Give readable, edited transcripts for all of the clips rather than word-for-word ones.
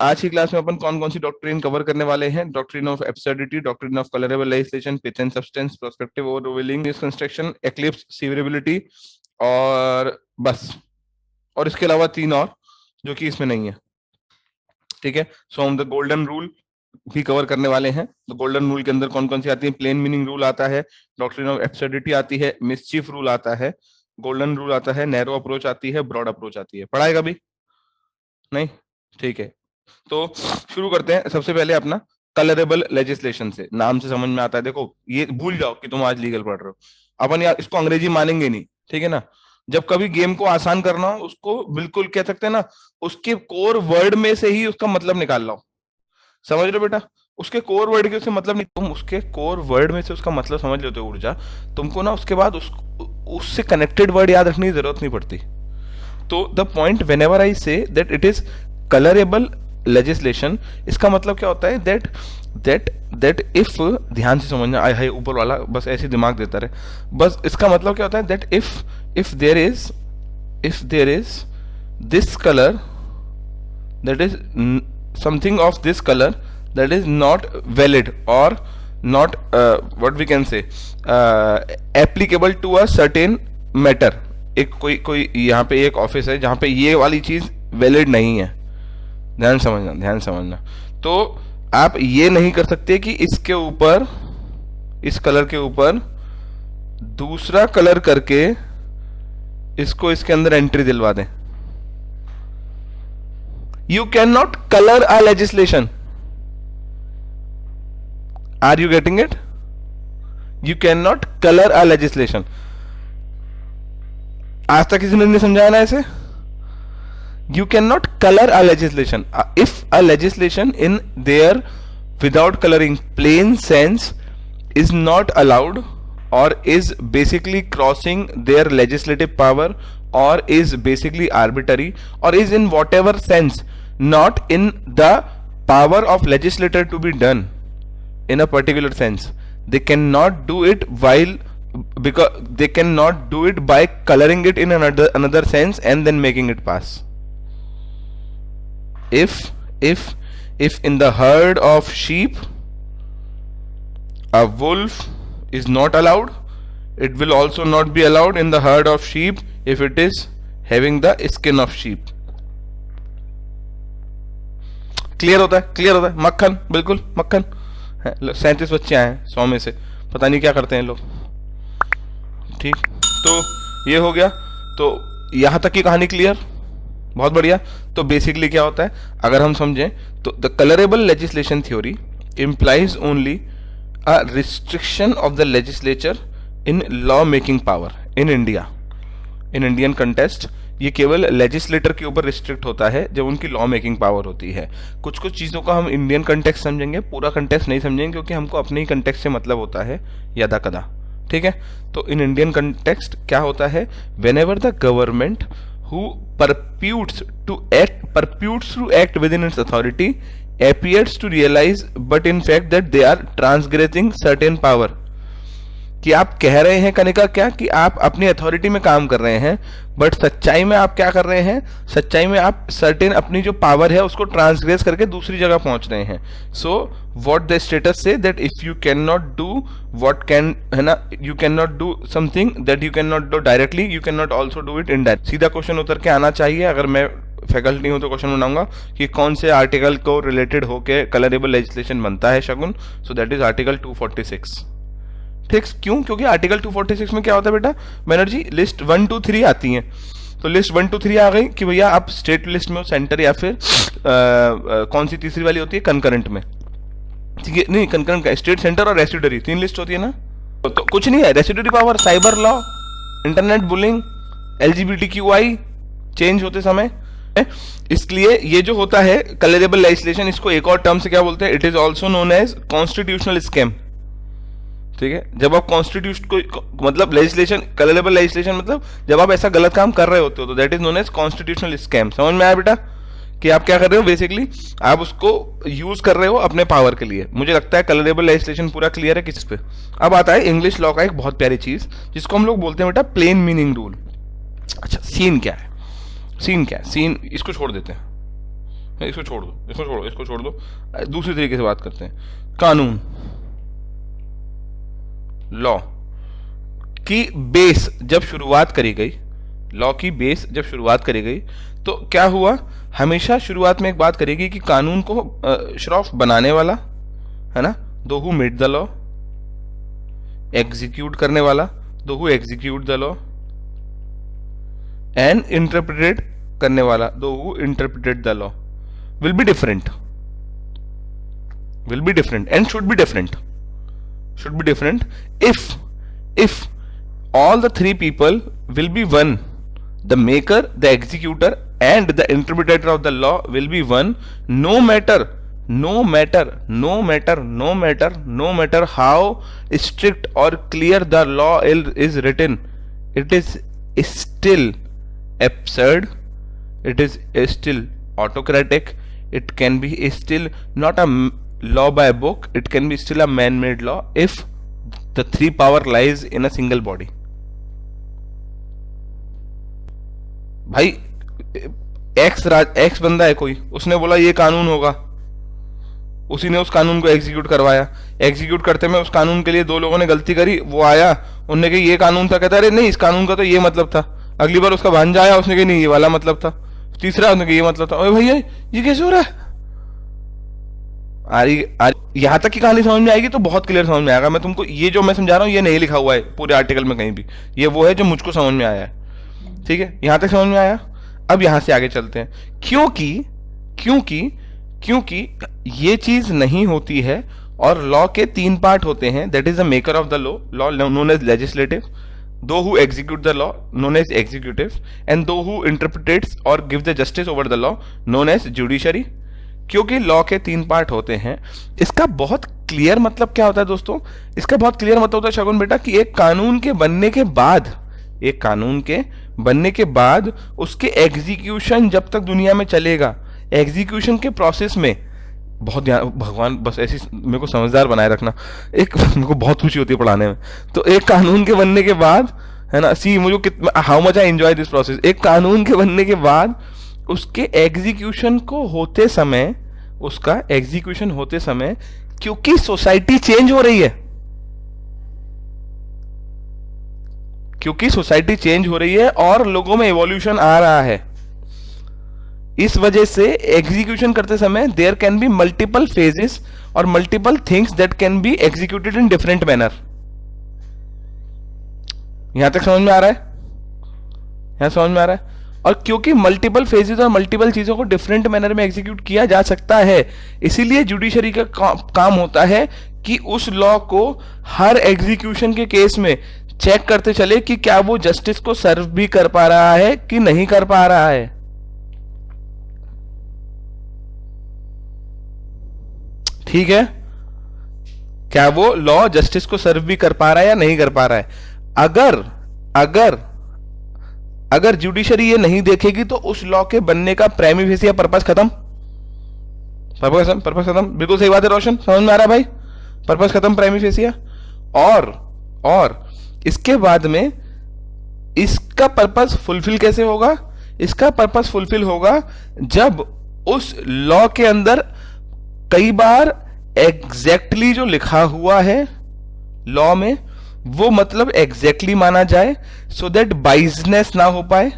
आज की क्लास में अपन कौन कौन सी डॉक्ट्रिन कवर करने वाले हैं? Doctrine of absurdity, doctrine of colourable legislation, pith and substance, prospective overruling construction, eclipse, severability और बस। और इसके अलावा 3 और जो कि इसमें नहीं है। ठीक है, सो हम द गोल्डन रूल भी कवर करने वाले हैं। तो गोल्डन रूल के अंदर कौन कौन सी आती है? प्लेन मीनिंग रूल आता है, डॉक्ट्रिन ऑफ एब्सर्डिटी आती है, मिसचीफ रूल आता है, गोल्डन रूल आता है, नैरो अप्रोच आती है, ब्रॉड अप्रोच आती है। पढ़ाएगा भी नहीं? ठीक है, तो शुरू करते हैं। सबसे पहले अपना कलरेबल लेजिस्लेशन से, नाम से समझ में आता है। देखो, ये भूल जाओ कि तुम आज लीगल पढ़ रहे हो। अपन यार इसको अंग्रेजी मानेंगे नहीं, ठीक है ना। जब कभी गेम को आसान करना हो, उसको बिल्कुल कह सकते हैं ना, उसके कोर वर्ड में से ही उसका मतलब निकाल लो। समझ रहे हो बेटा? उसके कोर वर्ड के उससे मतलब नहीं, तुम उसके कोर वर्ड में से उसका मतलब समझ लेते हो ऊर्जा, तुमको ना उसके बाद उससे कनेक्टेड वर्ड याद रखने की जरूरत नहीं पड़ती। तो the point whenever I say that it is colourable legislation, इसका मतलब क्या होता है? दैट दैट दैट इफ, ध्यान से समझना, आय हाय ऊपर वाला बस ऐसे दिमाग देता रहे। बस इसका मतलब क्या होता है? That if there is this colour, that is something of this color that is not valid or not what we can say applicable to a certain matter। एक कोई यहाँ पे एक ऑफिस है जहाँ पे ये वाली चीज वैलिड नहीं है। ध्यान समझना। तो आप ये नहीं कर सकते कि इसके ऊपर, इस कलर के ऊपर दूसरा कलर करके इसको इसके अंदर एंट्री दिलवा दें। You cannot color a legislation. Are you getting it? You cannot color a legislation. आज तक किसी ने नहीं समझाया ना ऐसे? You cannot color a legislation. If a legislation in there without coloring plain sense is not allowed or is basically crossing their legislative power or is basically arbitrary or is in whatever sense not in the power of legislator to be done in a particular sense, they cannot do it because they cannot do it by coloring it in another sense and then making it pass. If in the herd of sheep a wolf is not allowed, it will also not be allowed in the herd of sheep if it is having the skin of sheep. Clear होता है? मक्खन, बिल्कुल मक्खन। 37 बच्चे आए 100 में से, पता नहीं क्या करते हैं लोग। ठीक, तो ये हो गया। तो यहां तक की कहानी क्लियर? बहुत बढ़िया। तो बेसिकली क्या होता है अगर हम समझें तो the colourable legislation theory implies only a restriction of the legislature in law making power in India. In Indian contest ये केवल लेजिस्लेटर के ऊपर रिस्ट्रिक्ट होता है जब उनकी लॉ मेकिंग पावर होती है। कुछ कुछ चीज़ों का हम इंडियन कंटेक्स्ट समझेंगे, पूरा कंटेक्स्ट नहीं समझेंगे क्योंकि हमको अपने ही कंटेक्स्ट से मतलब होता है यदा कदा। ठीक है, तो इन इंडियन कंटेक्स्ट क्या होता है? Whenever the government who purports to act within its authority appears to realize but in fact that they are transgressing certain power। कि आप कह रहे हैं कनिका क्या कि आप अपनी अथॉरिटी में काम कर रहे हैं, बट सच्चाई में आप क्या कर रहे हैं? सच्चाई में आप सर्टेन अपनी जो पावर है उसको ट्रांसग्रेस करके दूसरी जगह पहुंच रहे हैं। So what the status say that if you can not do what can, है ना, you can not do something that you can not do directly, you can not also do it indirect. सीधा question उतर के आना चाहिए। अगर मैं faculty हूं तो क्वेश्चन बनाऊंगा कि कौन से आर्टिकल को रिलेटेड होके कलरेबल लेजिस्लेशन बनता है Shagun. So that is article 246। ठीक, क्यों? क्योंकि आर्टिकल 246 में क्या होता है बेटा बनर्जी? लिस्ट 1 2 3 आती हैं। तो लिस्ट 1 2 3 आ गई कि भैया आप स्टेट लिस्ट में हो, सेंटर, या फिर कौन सी तीसरी वाली होती है? कंकरेंट में। ठीक है, नहीं कंकरेंट का स्टेट, सेंटर और रेसिडरी 3 लिस्ट होती है ना। तो कुछ नहीं है, residuary power, cyber law, internet bullying, LGBTQI change होते समय। इसलिए ये जो होता है कलरेबल लेजिस्लेशन, इसको एक और टर्म से क्या बोलते हैं? It is also known as constitutional scam. ठीक है, जब आप कॉन्स्टिट्यूशन को, मतलब लेजिस्लेशन, कलरेबल लेजिस्लेशन मतलब जब आप ऐसा गलत काम कर रहे होते हो तो that is known as constitutional scam. समझ में आया बेटा कि आप क्या कर रहे हो? बेसिकली आप उसको यूज कर रहे हो अपने पावर के लिए। मुझे लगता है कलरेबल लेजिस्लेशन पूरा क्लियर है किस पे। अब आता है इंग्लिश लॉ का एक बहुत प्यारी चीज जिसको हम लोग बोलते हैं बेटा प्लेन मीनिंग रूल। अच्छा, सीन क्या है? सीन इसको छोड़ देते हैं, इसको छोड़ दो, इसको छोड़ो, इसको छोड़ दो, दूसरी तरीके से बात करते हैं। कानून, लॉ की बेस जब शुरुआत करी गई, लॉ की बेस जब शुरुआत करी गई, तो क्या हुआ, हमेशा शुरुआत में एक बात करेगी कि कानून को शरफ बनाने वाला, है ना, दो who made the law, execute करने वाला, दो who execute the law, and interpreted करने वाला, दो who interpreted the law, will be different and should be different if all the three people will be one, the maker, the executor and the interpreter of the law will be one, no matter how strict or clear the law is written, it is still absurd, it is still autocratic, it can be still not a law by book, it can be still a man-made law if the three power lies in a single body. भाई x बंदा है कोई, उसने बोला ये कानून होगा, उसी ने उस कानून को एग्जीक्यूट करवाया, एग्जीक्यूट करते में उस कानून के लिए दो लोगों ने गलती करी, वो आया, उन्होंने कहा ये कानून था, कहता अरे नहीं इस कानून का तो ये मतलब था, अगली बार उसका भांजा आया, उसने कहा नहीं ये वाला मतलब था, तीसरा उसने कहा ये मतलब था, अरे भैया ये कैसे हो रहा है, यहां तक की कहानी समझ में आएगी तो बहुत क्लियर समझ में आएगा। मैं तुमको ये जो मैं समझा रहा हूं ये नहीं लिखा हुआ है पूरे आर्टिकल में कहीं भी, ये वो है जो मुझको समझ में आया है, ठीक है, यहां तक समझ में आया। अब यहां से आगे चलते हैं, क्योंकि ये चीज नहीं होती है, और लॉ के तीन पार्ट होते हैं, that is the maker of the law known as legislative, those who execute the law known as executive, and those who interprets और give the justice over the law known as judiciary. क्योंकि law के तीन part होते हैं, इसका बहुत clear मतलब क्या होता है दोस्तों, इसका बहुत क्लियर मतलब होता है शगुन बेटा कि एक कानून के बनने के बाद उसके एग्जीक्यूशन जब तक दुनिया में चलेगा, एग्जीक्यूशन के प्रोसेस में बहुत ध्यान, भगवान बस ऐसी मेरे को समझदार बनाए रखना, एक मेरे को बहुत खुशी होती है पढ़ाने में, तो एक कानून के बनने के बाद, है ना, सी मुझे कितना how much I enjoy this process, एक कानून के बनने के बाद उसके एग्जीक्यूशन को होते समय, उसका एग्जीक्यूशन होते समय, क्योंकि सोसाइटी चेंज हो रही है, क्योंकि सोसाइटी चेंज हो रही है और लोगों में एवोल्यूशन आ रहा है, इस वजह से एग्जीक्यूशन करते समय there can be multiple phases और multiple things that can be executed in different manner. यहां तक समझ में आ रहा है, यहां समझ में आ रहा है। और क्योंकि मल्टीपल फेजेस और मल्टीपल चीजों को डिफरेंट मैनर में एग्जीक्यूट किया जा सकता है, इसीलिए जुडिशरी का काम होता है कि उस लॉ को हर एग्जीक्यूशन के केस में चेक करते चले कि क्या वो जस्टिस को सर्व भी कर पा रहा है कि नहीं कर पा रहा है। ठीक है, क्या वो लॉ जस्टिस को सर्व भी कर पा रहा है या नहीं कर पा रहा है। अगर जुडिशरी ये नहीं देखेगी तो उस लॉ के बनने का प्राइमी फेसिया पर्पस खत्म, पर्पस खत्म। बिल्कुल सही बात है रोशन, समझ में आ रहा है भाई, पर्पस खत्म, प्राइमी फेसिया। और इसके बाद में इसका पर्पस फुलफिल कैसे होगा, इसका पर्पस फुलफिल होगा जब उस लॉ के अंदर कई बार एग्जैक्टली जो लिखा हुआ है लॉ में वो मतलब एग्जैक्टली माना जाए, सो दैट बाइजनेस ना हो पाए।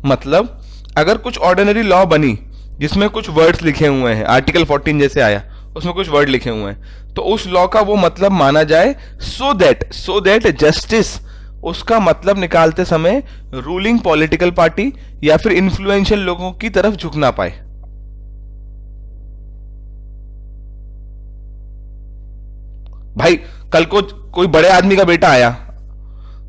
मतलब अगर कुछ ऑर्डिनरी लॉ बनी जिसमें कुछ वर्ड्स लिखे हुए हैं, आर्टिकल 14 जैसे आया उसमें कुछ वर्ड लिखे हुए हैं, तो उस लॉ का वो मतलब माना जाए, सो दैट जस्टिस उसका मतलब निकालते समय रूलिंग पॉलिटिकल पार्टी या फिर इन्फ्लुएंशियल लोगों की तरफ झुक ना पाए। भाई कल को कोई बड़े आदमी का बेटा आया,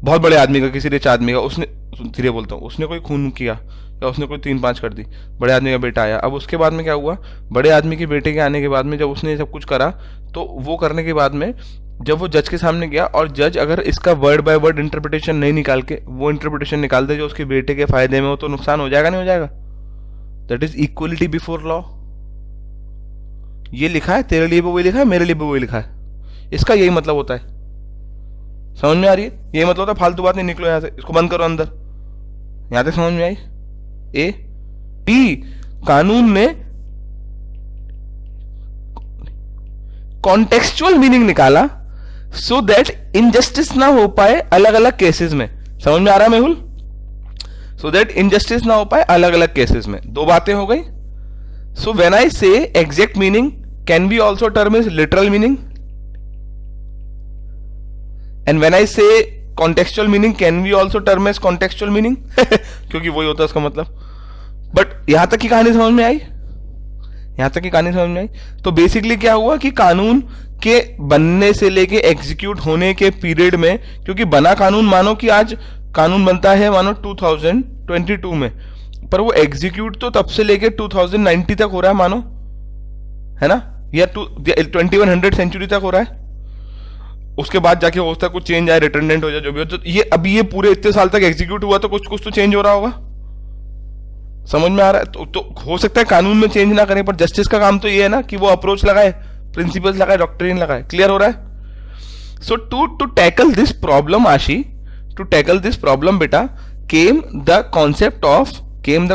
बहुत बड़े आदमी का, किसी रिच आदमी का, उसने, धीरे बोलता हूं, उसने कोई खून किया या उसने कोई 3-5 कर दी, बड़े आदमी का बेटा आया। अब उसके बाद में क्या हुआ, बड़े आदमी के बेटे के आने के बाद में जब उसने सब कुछ करा, तो वो करने के बाद में जब वो जज के सामने गया और जज अगर इसका वर्ड बाय वर्ड इंटरप्रिटेशन नहीं निकाल के वो इंटरप्रिटेशन निकाल दे जो उसके बेटे के फायदे में हो, तो नुकसान हो जाएगा नहीं हो जाएगा। That is equality before law. ये लिखा है, तेरे लिए भी वही लिखा है, मेरे लिए भी वही लिखा है, इसका यही मतलब होता है। समझ में आ रही है, यही मतलब होता है। फालतू बात नहीं, निकलो यहां से, इसको बंद करो अंदर। यहां तक समझ में आई, ए। बी, कानून ने कॉन्टेक्सचुअल मीनिंग निकाला सो दैट इनजस्टिस ना हो पाए अलग अलग केसेस में। समझ में आ रहा है मेहुल? सो दैट इनजस्टिस ना हो पाए अलग अलग केसेस में। दो बातें हो गई। सो when I say exact meaning can be also term is literal meaning, and when I say contextual meaning can be also term as contextual meaning क्योंकि वही होता है उसका मतलब। बट यहां तक की कहानी समझ में आई? यहां तक की कहानी समझ में आई? तो बेसिकली क्या हुआ कि कानून के बनने से लेके एग्जीक्यूट होने के पीरियड में, क्योंकि बना कानून, मानो कि आज कानून बनता है मानो 2022 में, पर वो एग्जीक्यूट तो तब से लेके 2090 तक हो रहा है मानो, है ना, या 2100 सेंचुरी तक हो रहा है। उसके बाद जाके हो सकता है कुछ चेंज आए, रिटर्नेंट हो जाए, जो भी हो। तो ये अभी ये पूरे इतने साल तक एग्जीक्यूट हुआ तो कुछ कुछ तो चेंज हो रहा होगा। समझ में आ रहा है? तो हो सकता है कानून में चेंज ना करें, पर जस्टिस का काम तो ये है ना कि वो अप्रोच लगाए, प्रिंसिपल्स लगाए, डॉक्ट्रिन लगाए। क्लियर हो रहा है? सो टू टैकल दिस प्रॉब्लम आशी, टू टैकल दिस प्रॉब्लम बेटा, came the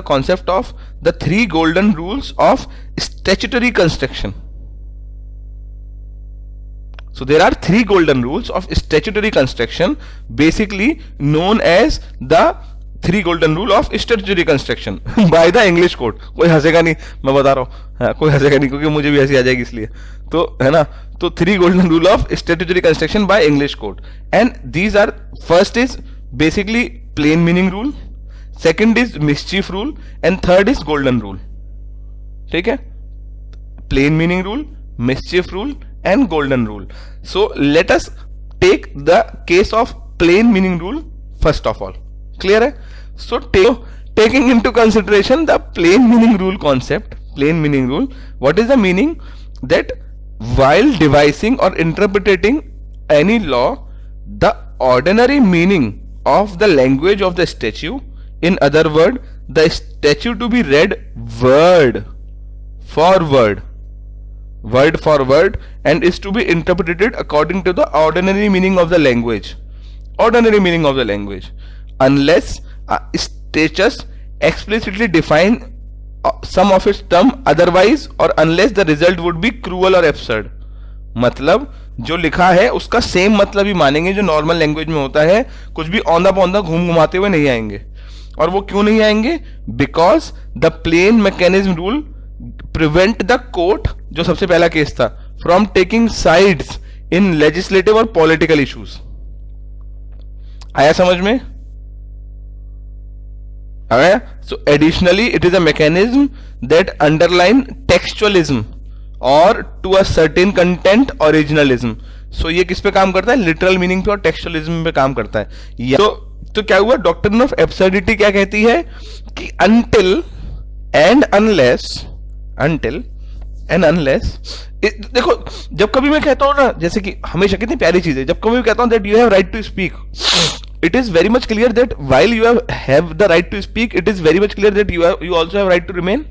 concept of the 3 golden rules of statutory construction. So there are 3 golden rules of statutory construction, basically known as the 3 golden rule of statutory construction by the English court. कोई हंसेगा नहीं, मैं बता रहा हूँ, कोई हंसेगा नहीं क्योंकि मुझे भी हंसी आ जाएगी इसलिए, तो है ना। तो 3 golden rule of statutory construction by English court, and these are, first is basically plain meaning rule, second is mischief rule, and third is golden rule. ठीक है? plain meaning rule, mischief rule, and golden rule. So let us take the case of plain meaning rule first of all. Clear है? So taking into consideration the plain meaning rule concept, plain meaning rule, what is the meaning? That while devising or interpreting any law, the ordinary meaning of the language of the statute, in other word, the statute to be read word for word, and is to be interpreted according to the ordinary meaning of the language, unless statutes explicitly define some of its term otherwise, or unless the result would be cruel or absurd. मतलब जो लिखा है उसका same मतलब ही मानेंगे जो normal language में होता है, कुछ भी औंधा पौंधा घूम घुमाते हुए नहीं आएंगे। और वो क्यों नहीं आएंगे? Because the plain mechanism rule prevent the court, जो सबसे पहला केस था, from taking sides in legislative और पॉलिटिकल इश्यूज। आया समझ में? आया? So additionally it is a mechanism that underline textualism और to a certain content originalism. So ये किस पे काम करता है? लिटरल मीनिंग पे और टेक्सचुअलिज्म पे काम करता है। तो क्या हुआ? डॉक्ट्रिन ऑफ एब्सर्डिटी क्या कहती है कि until and unless देखो, जब कभी मैं कहता हूं ना, जैसे कि हमेशा कितनी प्यारी चीज है, जब कभी मैं कहता हूं that you have right to speak, it is very much clear that while you have the right to speak, it is very much clear that you also have right to remain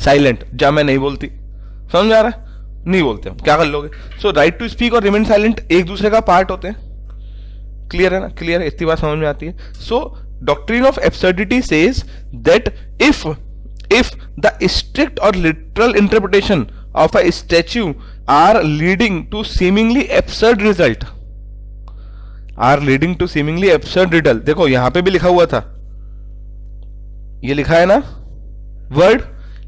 silent. जब मैं नहीं बोलती, समझ में आ रहा है? नहीं बोलते हम, क्या कर लोगे? सो राइट टू स्पीक और रिमेन साइलेंट एक दूसरे का पार्ट होते हैं। क्लियर है ना? क्लियर है? इतनी बात समझ में आती है। So doctrine of absurdity says that if the strict or literal interpretation of a statute are leading to seemingly absurd result, देखो यहां पे भी लिखा हुआ था, ये लिखा है ना वर्ड,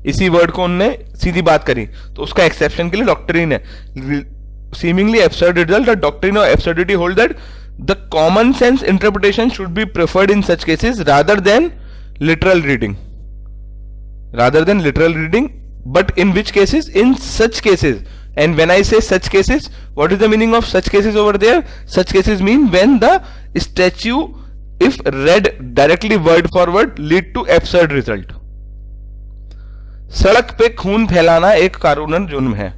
इसी वर्ड को उन्होंने सीधी बात करी, तो उसका एक्सेप्शन के लिए डॉक्ट्रिन है seemingly absurd result. The doctrine of absurdity hold that the common sense interpretation should be preferred in such cases rather than literal reading. But in which cases? In such cases. And when I say such cases, what is the meaning of such cases over there? Such cases mean when the statute, if read directly word for word, lead to absurd result. सड़क पे खून फैलाना एक कानूनन जुर्म है।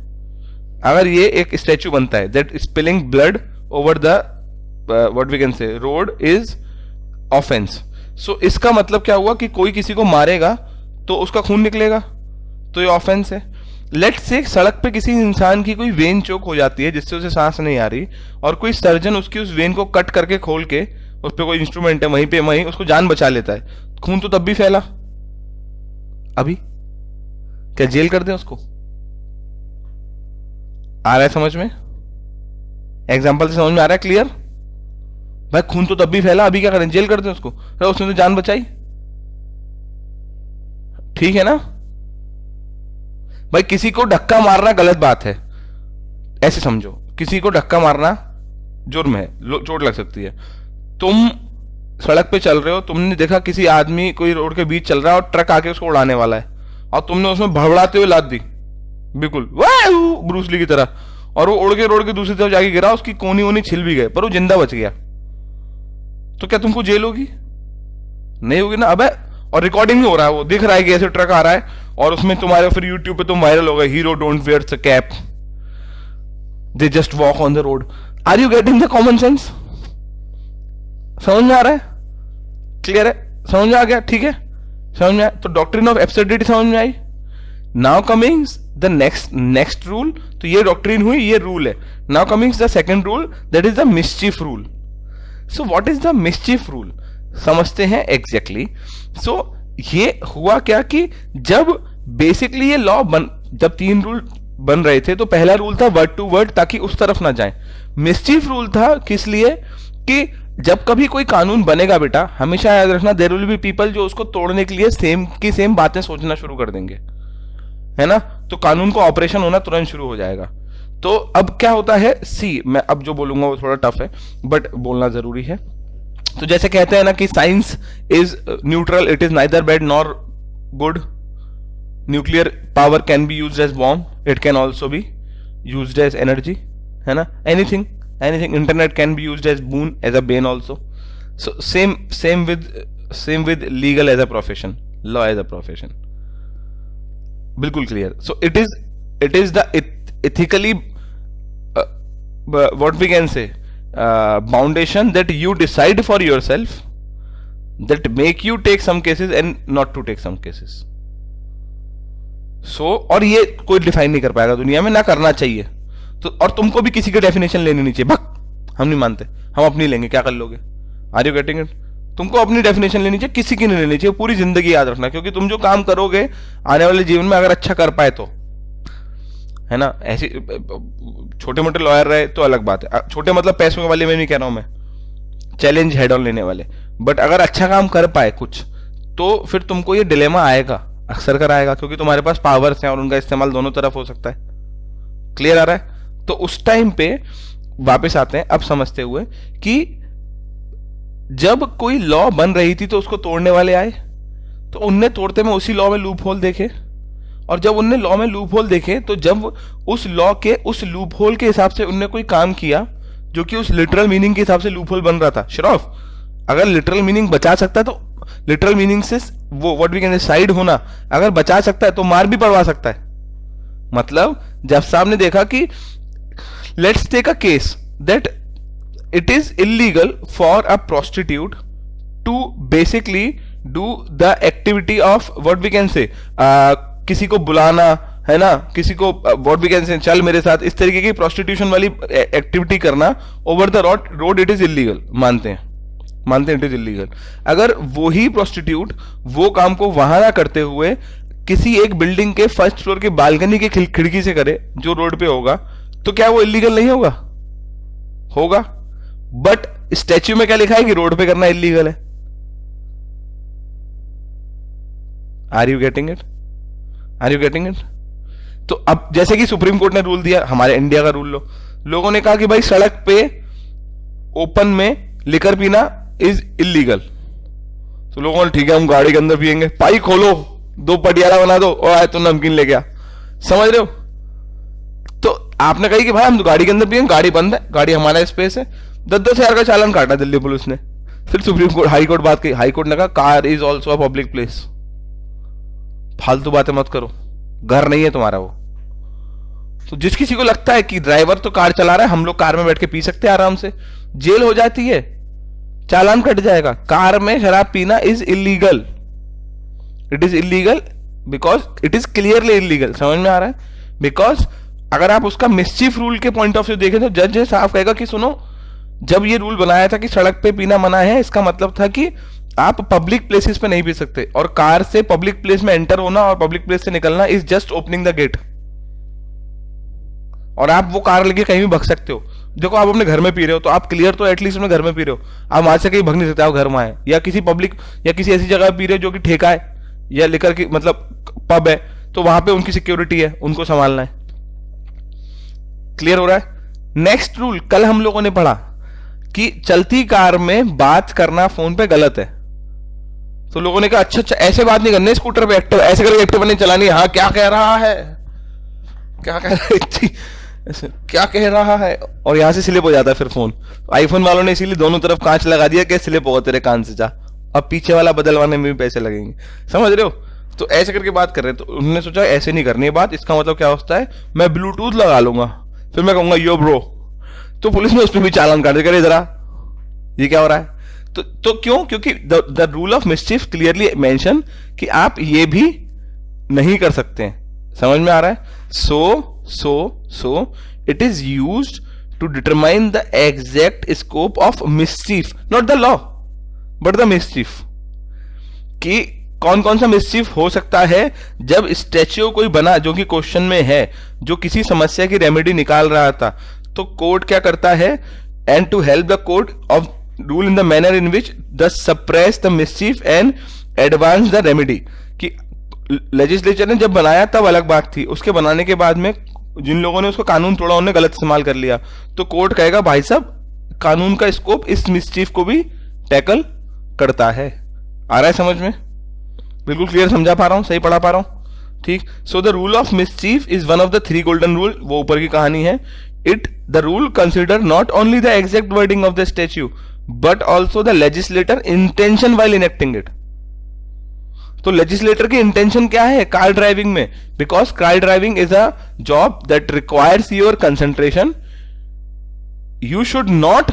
अगर ये एक स्टैच्यू बनता है, that spilling blood over the what we can say road is offense. So इसका मतलब क्या हुआ कि कोई किसी को मारेगा तो उसका खून निकलेगा, तो ये ऑफेंस है। लेट्स से सड़क पे किसी इंसान की कोई वेन चोक हो जाती है जिससे उसे सांस नहीं आ रही, और कोई सर्जन उसकी उस वेन को कट करके खोल के उस पर कोई इंस्ट्रूमेंट है, वहीं पे वहीं उसको जान बचा लेता है, खून तो तब भी फैला। अभी क्या जेल कर दें उसको? आ रहा है समझ में? एग्जाम्पल से समझ में आ रहा है? क्लियर? भाई खून तो तब भी फैला, अभी क्या करें? जेल कर दें उसको? तो उसने तो जान बचाई, ठीक है ना? भाई किसी को धक्का मारना गलत बात है, ऐसे समझो, किसी को धक्का मारना जुर्म है, चोट लग सकती है। तुम सड़क पे चल रहे हो, तुमने देखा किसी आदमी कोई रोड के बीच चल रहा है और ट्रक आके उसको उड़ाने वाला है, और तुमने उसमें भड़बड़ाते हुए लात दी, बिल्कुल वाह ब्रूसली की तरह, और वो उड़ के रोड के दूसरी तरफ जाके गिरा, उसकी कोनी वोनी छिल भी गए, पर वो जिंदा बच गया, तो क्या तुमको जेल होगी? नहीं होगी ना। अबे और रिकॉर्डिंग भी हो रहा है, वो दिख रहा है कि ऐसे ट्रक आ रहा है, और उसमें तुम्हारे फिर यूट्यूब पे तुम वायरल हो गए, hero don't wear a cap, they just walk on the road. Are you getting the common sense? समझ में आ रहा है? क्लियर है? समझ में आ गया? ठीक है, समझ में आया? तो डॉक्ट्रिन ऑफ एब्सर्डिटी समझ में आई। Now comings the next rule. तो ये डॉक्ट्रिन हुई, ये रूल है। Now comings the second rule, that is the mischief rule. So what is the mischief rule? समझते हैं एग्जैक्टली। सो ये हुआ क्या कि जब बेसिकली ये लॉ जब 3 रूल बन रहे थे, तो पहला रूल था वर्ड टू वर्ड, ताकि उस तरफ ना जाए। मिसचीफ रूल था किस लिए? कि जब कभी कोई कानून बनेगा बेटा, हमेशा याद रखना, देयर विल बी पीपल जो उसको तोड़ने के लिए सेम की सेम बातें सोचना शुरू कर देंगे, है ना? तो कानून को ऑपरेशन होना तुरंत शुरू हो जाएगा। तो अब क्या होता है, सी मैं अब जो बोलूंगा वो थोड़ा टफ है, बट बोलना जरूरी है। तो जैसे कहते हैं ना कि science is neutral, it is neither bad nor good. Nuclear power can be used as bomb, it can also be used as energy, है ना? Anything internet can be used as boon, as a bane also. So same with legal as a profession, law as a profession. बिल्कुल clear. So it is the ethically what we can say foundation that you decide for yourself, that make you take some cases and not to take some cases. So और ये कोई define नहीं कर पाएगा दुनिया में, ना करना चाहिए। तो और तुमको भी किसी की डेफिनेशन लेनी नहीं चाहिए, भक हम नहीं मानते, हम अपनी लेंगे, क्या कर लोगे? Are you getting it? तुमको अपनी डेफिनेशन लेनी चाहिए, किसी की नहीं लेनी चाहिए, पूरी जिंदगी याद रखना, क्योंकि तुम जो काम करोगे आने वाले जीवन में, अगर अच्छा कर पाए तो, है ना? ऐसे छोटे मोटे लॉयर रहे तो अलग बात है, छोटे मतलब पैसों वाले में नहीं कह रहा हूं मैं, चैलेंज हेड ऑन लेने वाले। बट अगर अच्छा काम कर पाए कुछ, तो फिर तुमको ये डिलेमा आएगा, अक्सर कर आएगा, क्योंकि तुम्हारे पास पावर्स हैं और उनका इस्तेमाल दोनों तरफ हो सकता है। क्लियर आ रहा है? तो उस टाइम पे वापस आते हैं अब समझते हुए कि जब कोई लॉ बन रही थी तो उसको तोड़ने वाले आए, तो उनने तोड़ते में उसी लॉ में लूप होल देखे, और जब उनने लॉ में लूप होल देखे, तो जब उस लॉ के उस लूप होल के हिसाब से उनने कोई काम किया जो कि उस लिटरल मीनिंग के हिसाब से लूप होल बन रहा था। श्रॉफ, अगर लिटरल मीनिंग बचा सकता है, तो लिटरल मीनिंग से वो what we can say side होना अगर बचा सकता है, तो मार भी पड़वा सकता है। मतलब जब साहब ने देखा कि let's take a case that it is illegal for a prostitute to basically do the activity of what we can say किसी को बुलाना, है ना, किसी को what we can say चल मेरे साथ, इस तरीके की प्रोस्टिट्यूशन वाली एक्टिविटी करना over the road, it is illegal. मानते हैं इट इज इलीगल। अगर वो ही प्रोस्टिट्यूट वो काम को वहां ना करते हुए किसी एक बिल्डिंग के फर्स्ट फ्लोर के बालकनी के खिड़की से करे जो रोड पे होगा, तो क्या वो इलीगल नहीं होगा? होगा। बट स्टैच्यू में क्या लिखा है कि रोड पे करना इलीगल है। Are you getting it? Are you getting it? तो अब जैसे कि सुप्रीम कोर्ट ने रूल दिया, हमारे इंडिया का रूल लो, लोगों ने कहा कि भाई सड़क पे ओपन में लिकर पीना इज इलीगल। तो लोगों ने ठीक है हम गाड़ी के अंदर पियेंगे, पाई खोलो, 2 पटियाला बना दो और आए तो नमकीन ले गया। समझ रहे हो? तो आपने कही कि भाई हम तो गाड़ी के अंदर पियेंगे, गाड़ी बंद है, गाड़ी हमारा स्पेस है, 10-10 हजार का चालान काटा दिल्ली पुलिस ने। फिर सुप्रीम कोर्ट, हाई कोर्ट बात कही, हाई कोर्ट ने कहा car is also a public place. फालतू बातें मत करो, घर नहीं है तुम्हारा वो। तो जिस किसी को लगता है कि ड्राइवर तो कार चला रहा है, हम लोग कार में बैठ के पी सकते हैं आराम से, जेल हो जाती है, चालान कट जाएगा। कार में शराब पीना is illegal, it is illegal because it is clearly illegal. समझ में आ रहा है? बिकॉज अगर आप उसका मिसचीफ रूल के पॉइंट ऑफ व्यू देखें तो जज साफ कहेगा कि सुनो, जब ये रूल बनाया था कि सड़क पे पीना मना है, इसका मतलब था कि आप पब्लिक प्लेसेस पे नहीं पी सकते, और कार से पब्लिक प्लेस में एंटर होना और पब्लिक प्लेस से निकलना is just opening the gate, और आप वो कार लेके कहीं भी भग सकते हो। देखो आप अपने घर में पी रहे हो तो आप क्लियर तो एटलीस्ट अपने घर में पी रहे हो, आप वहां से कहीं भग नहीं सकते, आप घर में आए या किसी पब्लिक या किसी ऐसी जगह पी रहे हो जो कि ठेका है या लेकर की मतलब पब है, तो वहां पे उनकी सिक्योरिटी है, उनको संभालना है। क्लियर हो रहा है? नेक्स्ट रूल कल हम लोगों ने पढ़ा कि चलती कार में बात करना फोन पे गलत है। तो लोगों ने कहा अच्छा अच्छा ऐसे बात नहीं करनी स्कूटर पे, एक्टिव ऐसे करके एक्टिव नहीं चलानी। हाँ क्या कह रहा है, क्या कह रहा है, क्या कह रहा है, और यहां से स्लिप हो जाता है फिर फोन। आईफोन वालों ने इसीलिए दोनों तरफ कांच लगा दिया कि स्लिप होगा तेरे कान से, जा अब पीछे वाला बदलवाने में भी पैसे लगेंगे, समझ रहे हो? तो ऐसे करके बात कर रहे हैं, तो उन्होंने सोचा ऐसे नहीं करनी है बात। इसका मतलब क्या होता है, मैं ब्लूटूथ लगा लूंगा, फिर मैं कहूंगा यो ब्रो, तो पुलिस ने उस पर भी चालान काट दिया, करे जरा ये क्या हो रहा है। तो क्यों? क्योंकि the rule of mischief clearly mention कि आप ये भी नहीं कर सकते हैं। समझ में आ रहा है? So it is used to determine the exact scope of mischief, not the law but the mischief, कि कौन कौन सा मिस्चिफ हो सकता है। जब स्टैच्यू कोई बना जो कि क्वेश्चन में है, जो किसी समस्या की रेमेडी निकाल रहा था, तो कोर्ट क्या करता है, and to help the court of rule in the manner in which the suppress the mischief and advance the remedy. कि लेजिस्लेचर ने जब बनाया तब अलग बात थी, उसके बनाने के बाद में जिन लोगों ने उसको कानून तोड़ा उन्होंने गलत इस्तेमाल कर लिया, तो कोर्ट कहेगा भाई साहब कानून का स्कोप इस मिस्चिफ को भी टैकल करता है। आ रहा है समझ में? बिल्कुल क्लियर समझा पा रहा हूं, सही पढ़ा पा रहा हूं? ठीक। So the rule of mischief is one of the 3 golden rule, वो ऊपर की कहानी है। It the rule consider not only the exact wording of the statute but also the legislator intention while enacting it. तो legislator की intention क्या है car driving में? Because car driving is a job that requires your concentration. You should not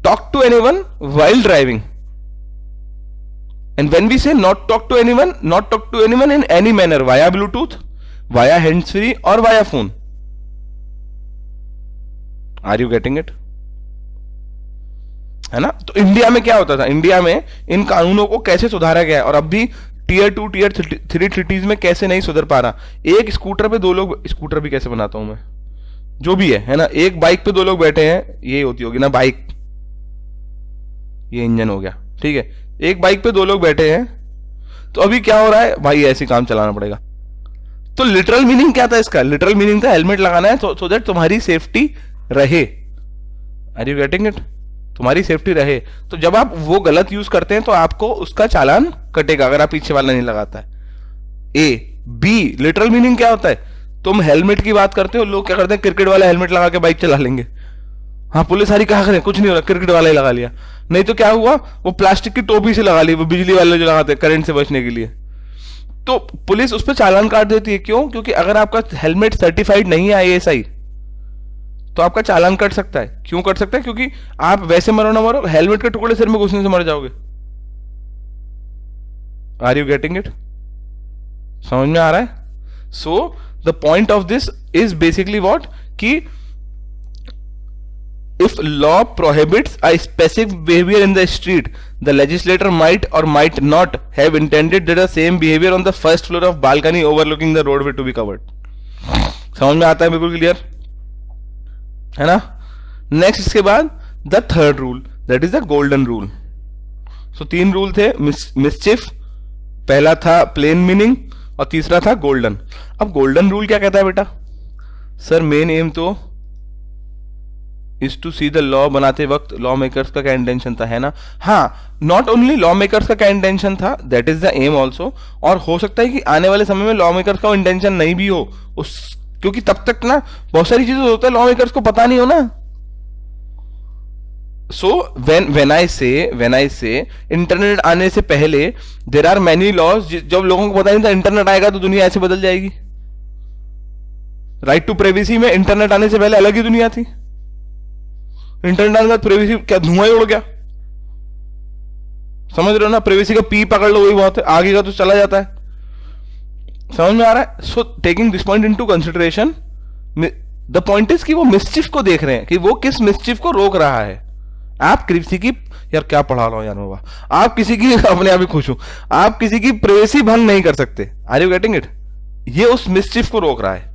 talk to anyone while driving. And when we say not talk to anyone in any manner, via Bluetooth, via hands-free or via phone. Are you getting it? है ना? तो India में क्या होता था, India में इन कानूनों को कैसे सुधारा गया है, और अब भी टियर 2 टियर 3 सिटीज में कैसे नहीं सुधर पा रहा। एक स्कूटर पे 2 लोग, स्कूटर भी कैसे बनाता हूं मैं, जो भी है ना, एक बाइक पे 2 लोग बैठे हैं, ये होती होगी ना बाइक, ये इंजन हो गया, ठीक है। एक बाइक पे 2 लोग बैठे हैं, तो अभी क्या हो रहा है भाई, ऐसे काम चलाना पड़ेगा। तो लिटरल मीनिंग क्या था इसका? लिटरल मीनिंग था हेलमेट लगाना है सो दैट तुम्हारी सेफ्टी रहे। Are you getting it? तुम्हारी सेफ्टी रहे। तो जब आप वो गलत यूज करते हैं तो आपको उसका चालान कटेगा अगर आप पीछे वाला नहीं लगाता है। ए बी लिटरल मीनिंग क्या होता है? तुम हेलमेट की बात करते हो, लोग क्या करते हैं क्रिकेट वाला हेलमेट लगा के बाइक चला लेंगे। हाँ पुलिस सारी कहा करें, कुछ नहीं हो रहा, क्रिकेट वाला ही लगा लिया। नहीं तो क्या हुआ, वो प्लास्टिक की टोपी से लगा ली, वो बिजली वाले जो लगाते हैं करंट से बचने के लिए, तो पुलिस उस पर चालान काट देती है। क्यों? क्योंकि अगर आपका हेलमेट सर्टिफाइड नहीं है ISI तो आपका चालान कट सकता है। क्यों कट सकता है? क्योंकि आप वैसे मरो ना मरो, हेलमेट के टुकड़े सिर में घुसने से मर जाओगे। Are you getting it? समझ में आ रहा है? So the point of this is basically what, कि if law prohibits a specific behavior in the street, the legislator might or might not have intended that the same behavior on the first floor of balcony overlooking the roadway to be covered. समझ में आता है? बिल्कुल clear है ना? Next इसके बाद the third rule, that is the golden rule. So 3 rule थे, मिसचिफ, पहला था प्लेन मीनिंग और तीसरा था गोल्डन। अब गोल्डन रूल क्या कहता है बेटा? सर मेन एम तो is to see the law, बनाते वक्त लॉ मेकर्स का क्या इंटेंशन था, है ना? हाँ, नॉट ओनली लॉ मेकर्स का क्या इंटेंशन था, that is the am also. और हो सकता है कि आने वाले समय में लॉ मेकर्स का इंटेंशन नहीं भी हो, उस क्योंकि तब तक ना बहुत सारी चीजें होता है लॉ मेकर्स को पता नहीं हो ना। सो व्हेन आई से इंटरनेट आने से पहले देयर आर मेनी लॉज, जब लोगों को पता नहीं था इंटरनेट आएगा तो दुनिया ऐसे बदल जाएगी। राइट टू प्राइवेसी में इंटरनेट आने से पहले अलग ही दुनिया थी, इंटरनेट आने के बाद प्राइवेसी क्या धुआं ही उड़ गया। समझ रहे हो ना? प्राइवेसी का पी पकड़ लो वही बहुत है, आगे का तो चला जाता है। समझ में आ रहा है? So taking this point into consideration, the point is कि वो मिसचिफ को देख रहे हैं कि वो किस मिसचिफ को रोक रहा है। आप किसी की, यार क्या पढ़ा रहा हूं यार मैं, आप किसी की अपने आप ही खुश हूं, आप किसी की प्राइवेसी भंग नहीं कर सकते। Are you getting it? ये उस मिसचिफ को रोक रहा है,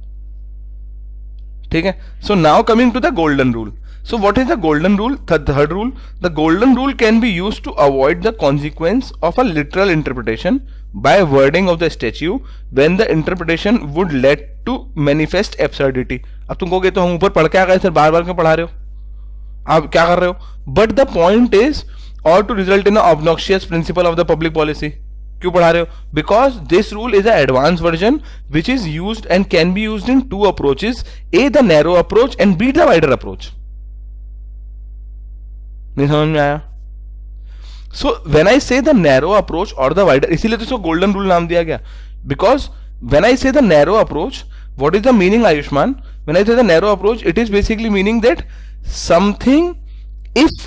ठीक है। So now coming to the golden rule. So what is the golden rule? The third rule, the golden rule can be used to avoid the consequence of a literal interpretation by wording of the statute when the interpretation would lead to manifest absurdity. अब तुम कहोगे तो हम ऊपर पढ़ के आ गए sir, बार बार क्यों पढ़ा रहे हो, आप क्या कर रहे हो? But the point is, or to result in an obnoxious principle of the public policy. क्यों पढ़ा रहे हो? Because this rule is an advanced version which is used and can be used in two approaches, A the narrow approach and B the wider approach. नहीं समझ में आया? सो when I say the narrow approach और the wider, इसीलिए तो इसको golden rule नाम दिया गया, because when I say the narrow approach, what is the meaning Ayushman? When I say the narrow approach, it is basically meaning that something if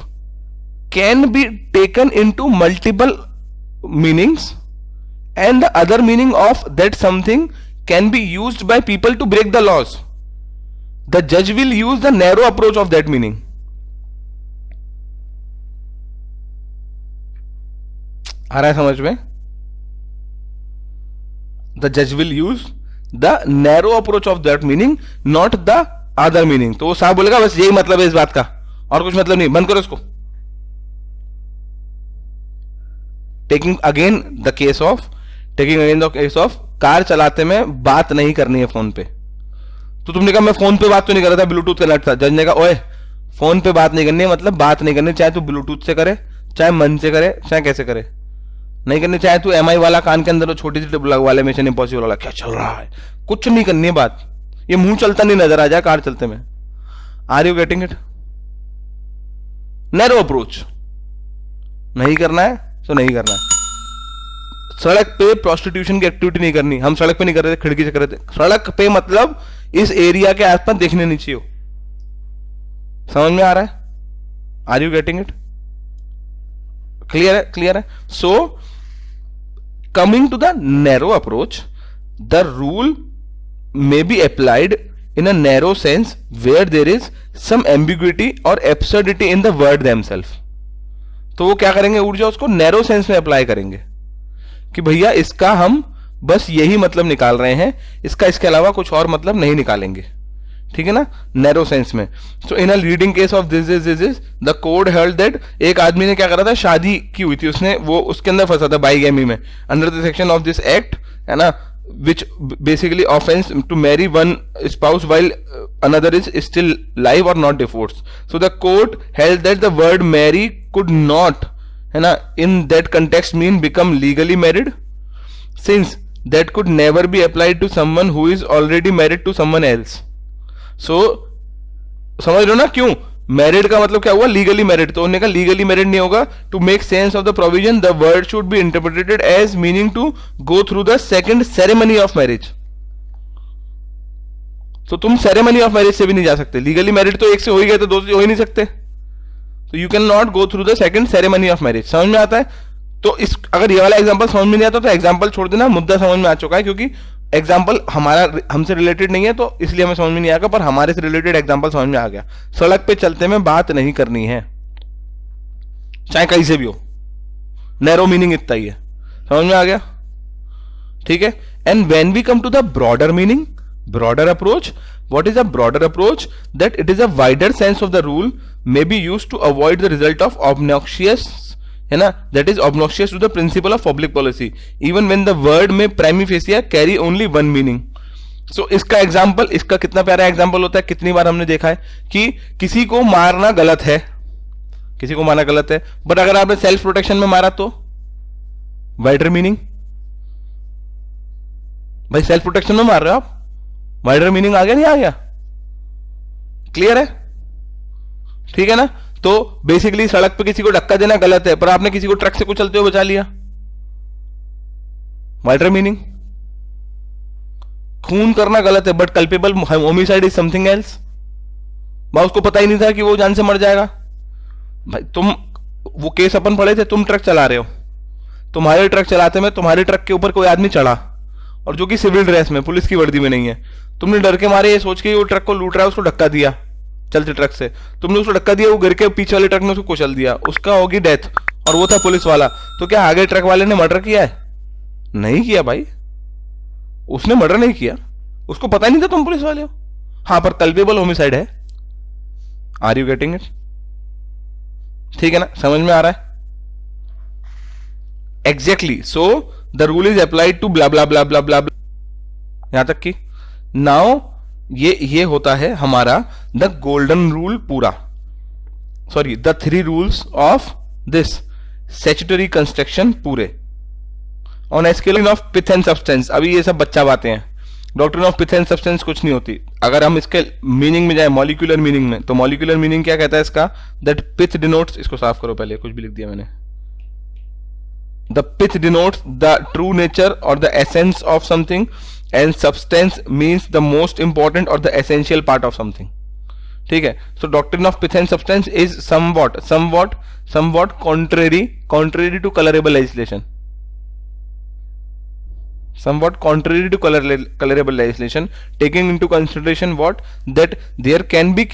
can be taken into multiple meanings and the other meaning of that something can be used by people to break the laws, the judge will use the narrow approach of that meaning. आ रहा है समझ में? The judge will use the narrow approach of that meaning, not the other meaning. तो वो साहब बोलेगा बस यही मतलब है इस बात का, और कुछ मतलब नहीं, बंद करो इसको। Taking again the case of car चलाते में बात नहीं करनी है फोन पे। तो तुमने कहा मैं फोन पे बात तो नहीं कर रहा था, ब्लूटूथ कनेक्ट था। जज ने कहा ओए फोन पे बात नहीं करनी है, मतलब बात नहीं करनी, चाहे तू ब्लूटूथ से करे, चाहे मन से करे, चाहे कैसे करे, नहीं करनी, चाहे तू एमआई वाला कान के अंदर छोटी सी प्लग वाले मिशन इम्पॉसिबल वाला क्या चल रहा है, कुछ नहीं करनी है बात, ये मुंह चलता नहीं नजर आ जाए कार चलते में। Are you getting it? Narrow approach नहीं करना है तो नहीं करना है। सड़क पे प्रोस्टिट्यूशन की एक्टिविटी नहीं करनी, हम सड़क पे नहीं कर रहे थे, खिड़की से कर रहे थे। सड़क पे मतलब इस एरिया के आसपास देखने नहीं चाहिए। समझ में आ रहा है? Are you getting it? Clear है? क्लियर है? So coming to the narrow approach, the rule may be applied in a narrow sense where there is some ambiguity or absurdity in the word themselves. तो वो क्या करेंगे, ऊर्जा उसको narrow sense में apply करेंगे कि भैया इसका हम बस यही मतलब निकाल रहे हैं, इसका इसके अलावा कुछ और मतलब नहीं निकालेंगे, ठीक है ना, नैरो सेंस में। So in a leading case of this is the court held that, एक आदमी ने क्या करा था, शादी की हुई थी उसने, वो उसके अंदर फंसा था बाईगैमी में, under the section of this act, है ना, which basically offends to marry one spouse while another is still live or not divorced. So the court held that the word marry could not, है ना, in that context mean become legally married, since that could never be applied to someone who is already married to someone else. So समझ लो ना क्यों married का मतलब क्या हुआ, legally married. तो उन्होंने कहा लीगली मैरिड नहीं होगा, to make sense of the provision the word should be interpreted as meaning to go through the second ceremony of marriage. तो तुम सेरेमनी ऑफ मैरिज से भी नहीं जा सकते, लीगली मैरिड तो एक से हो ही गए, तो दो से हो ही नहीं सकते, तो you can not go through the second ceremony of marriage. समझ में आता है? तो इस अगर ये वाला एग्जांपल समझ में नहीं आता तो एग्जांपल छोड़ देना, मुद्दा समझ में आ चुका है, क्योंकि एग्जाम्पल हमारा हमसे रिलेटेड नहीं है तो इसलिए हमें समझ में नहीं आएगा, पर हमारे से रिलेटेड एग्जाम्पल समझ में आ गया। सड़क पे चलते में बात नहीं करनी है, चाहे कहीं से भी हो, नैरो मीनिंग इतना ही है, समझ में आ गया, ठीक है। And when we come to the broader meaning, broader approach, what is a broader approach? That it is a wider sense of the rule may be used to avoid the result of obnoxious, है ना, that is obnoxious to the principle of public policy even when the word may prima facie carry only one meaning. So इसका example, इसका कितना प्यारा example होता है, कितनी बार हमने देखा है कि किसी को मारना गलत है, किसी को मारना गलत है, बट अगर आपने सेल्फ प्रोटेक्शन में मारा तो वाइडर मीनिंग। भाई सेल्फ प्रोटेक्शन में मार रहे हो आप, वाइडर मीनिंग आ गया नहीं आ गया? क्लियर है? ठीक है ना। तो बेसिकली सड़क पे किसी को धक्का देना गलत है, पर आपने किसी को ट्रक से कुचलते हुए बचा लिया, वाइडर मीनिंग। खून करना गलत है but culpable homicide is something else. भाई उसको पता ही नहीं था कि वो जान से मर जाएगा। भाई तुम वो केस अपन पढ़े थे, तुम ट्रक चला रहे हो, तुम्हारे ट्रक चलाते में तुम्हारे ट्रक के ऊपर कोई आदमी चढ़ा, और जो कि सिविल ड्रेस में, पुलिस की वर्दी में नहीं है, तुमने डर के मारे ये सोच के वो ट्रक को लूट रहा है उसको धक्का दिया, चलते ट्रक से, तुमने उसको धक्का दिया, वो गिर के पीछे वाले ट्रक ने उसको कुचल दिया, उसका होगी डेथ, और वो था पुलिस वाला, तो क्या आगे ट्रक वाले ने मर्डर किया है? नहीं किया भाई, उसने मर्डर नहीं किया, उसको पता नहीं था तुम पुलिस वाले हो। हाँ, पर कल्पेबल होमिसाइड है। Are you getting it? ठीक है ना, समझ में आ रहा है? Exactly, so the rule is applied to blah blah blah blah blah, यहां तक कि नाउ ये होता है हमारा द गोल्डन रूल पूरा, sorry the 3 rules of this statutory construction पूरे on a scale of pith and substance. अभी ये सब बच्चा बातें हैं, doctrine of pith and substance कुछ नहीं होती। अगर हम इसके मीनिंग में जाए, मॉलिक्यूलर मीनिंग में, तो मॉलिक्यूलर मीनिंग क्या कहता है इसका? दैट पिथ डिनोट्स, इसको साफ करो पहले, कुछ भी लिख दिया मैंने। The pith denotes the true nature और the essence of something, and substance means the most important और the essential part of something. ठीक है, so doctrine of pith and substance is somewhat contrary to colourable legislation, somewhat contrary to colorable legislation, taking into consideration what, that there can be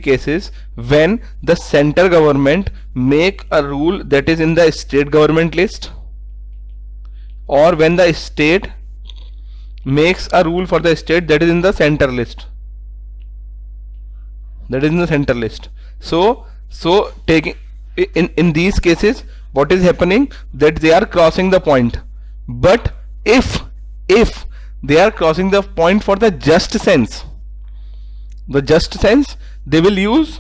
cases when the center government make a rule that is in the state government list, or when the state makes a rule for the state that is in the center list, so taking in these cases what is happening, that they are crossing the point. But if they are crossing the point for the just sense, they will use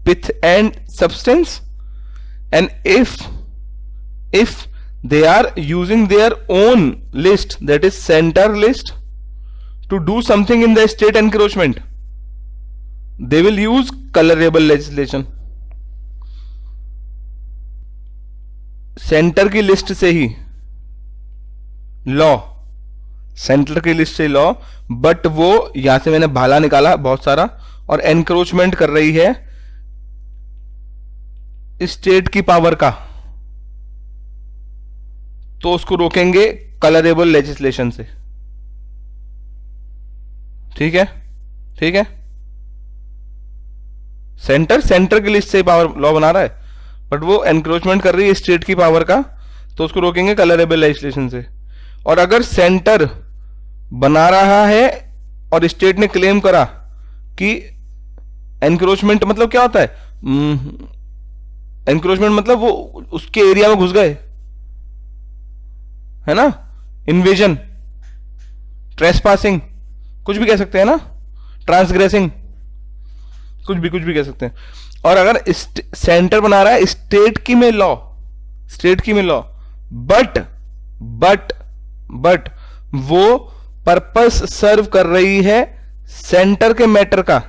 pith and substance, and if they are using their own list, that is center list, to do something in the state encroachment, they will use colorable legislation. Centre की list से ही law, centre की list से law, but वो यहां से मैंने भाला निकाला बहुत सारा, और एनक्रोचमेंट कर रही है स्टेट की पावर का, तो उसको रोकेंगे कलरेबल लेजिस्लेशन से। ठीक है, सेंटर की लिस्ट से पावर लॉ बना रहा है, बट वो एनक्रोचमेंट कर रही है स्टेट की पावर का, तो उसको रोकेंगे कलरेबल लेजिस्लेशन से। और अगर सेंटर बना रहा है और स्टेट ने क्लेम करा कि एनक्रोचमेंट मतलब क्या होता है, एनक्रोचमेंट मतलब वो उसके एरिया में घुस गए, है ना, इन्वेजन, ट्रेसपासिंग, कुछ भी कह सकते हैं ना, ट्रांसग्रेसिंग, कुछ भी कह सकते हैं। और अगर सेंटर बना रहा है स्टेट की में लॉ, बट वो पर्पस सर्व कर रही है सेंटर के मैटर का,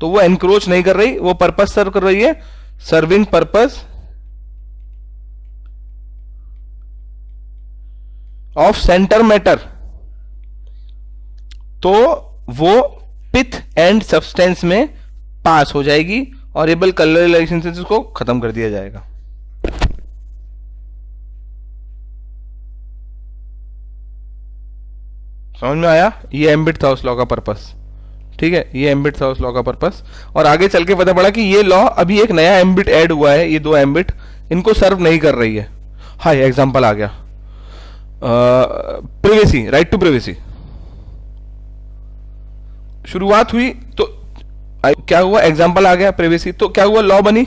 तो वो एनक्रोच नहीं कर रही, वो पर्पस सर्व कर रही है, serving purpose of centre matter, तो वो पिथ एंड सब्सटेंस में पास हो जाएगी और एबल कलर रिलेशनशिप को खत्म कर दिया जाएगा। समझ में आया? ये एम्बिट था उस लॉ का पर्पस। ठीक है, ये एम्बिट था उस लॉ का पर्पस, और आगे चल के पता पड़ा कि ये लॉ अभी एक नया एम्बिट ऐड हुआ है, ये 2 एम्बिट इनको सर्व नहीं कर रही है। हाँ, ये एग्जांपल आ गया, प्रिवेसी, राइट टू प्रिवेसी। शुरुआत हुई तो क्या हुआ, एग्जांपल आ गया प्रिवेसी, तो क्या हुआ, लॉ बनी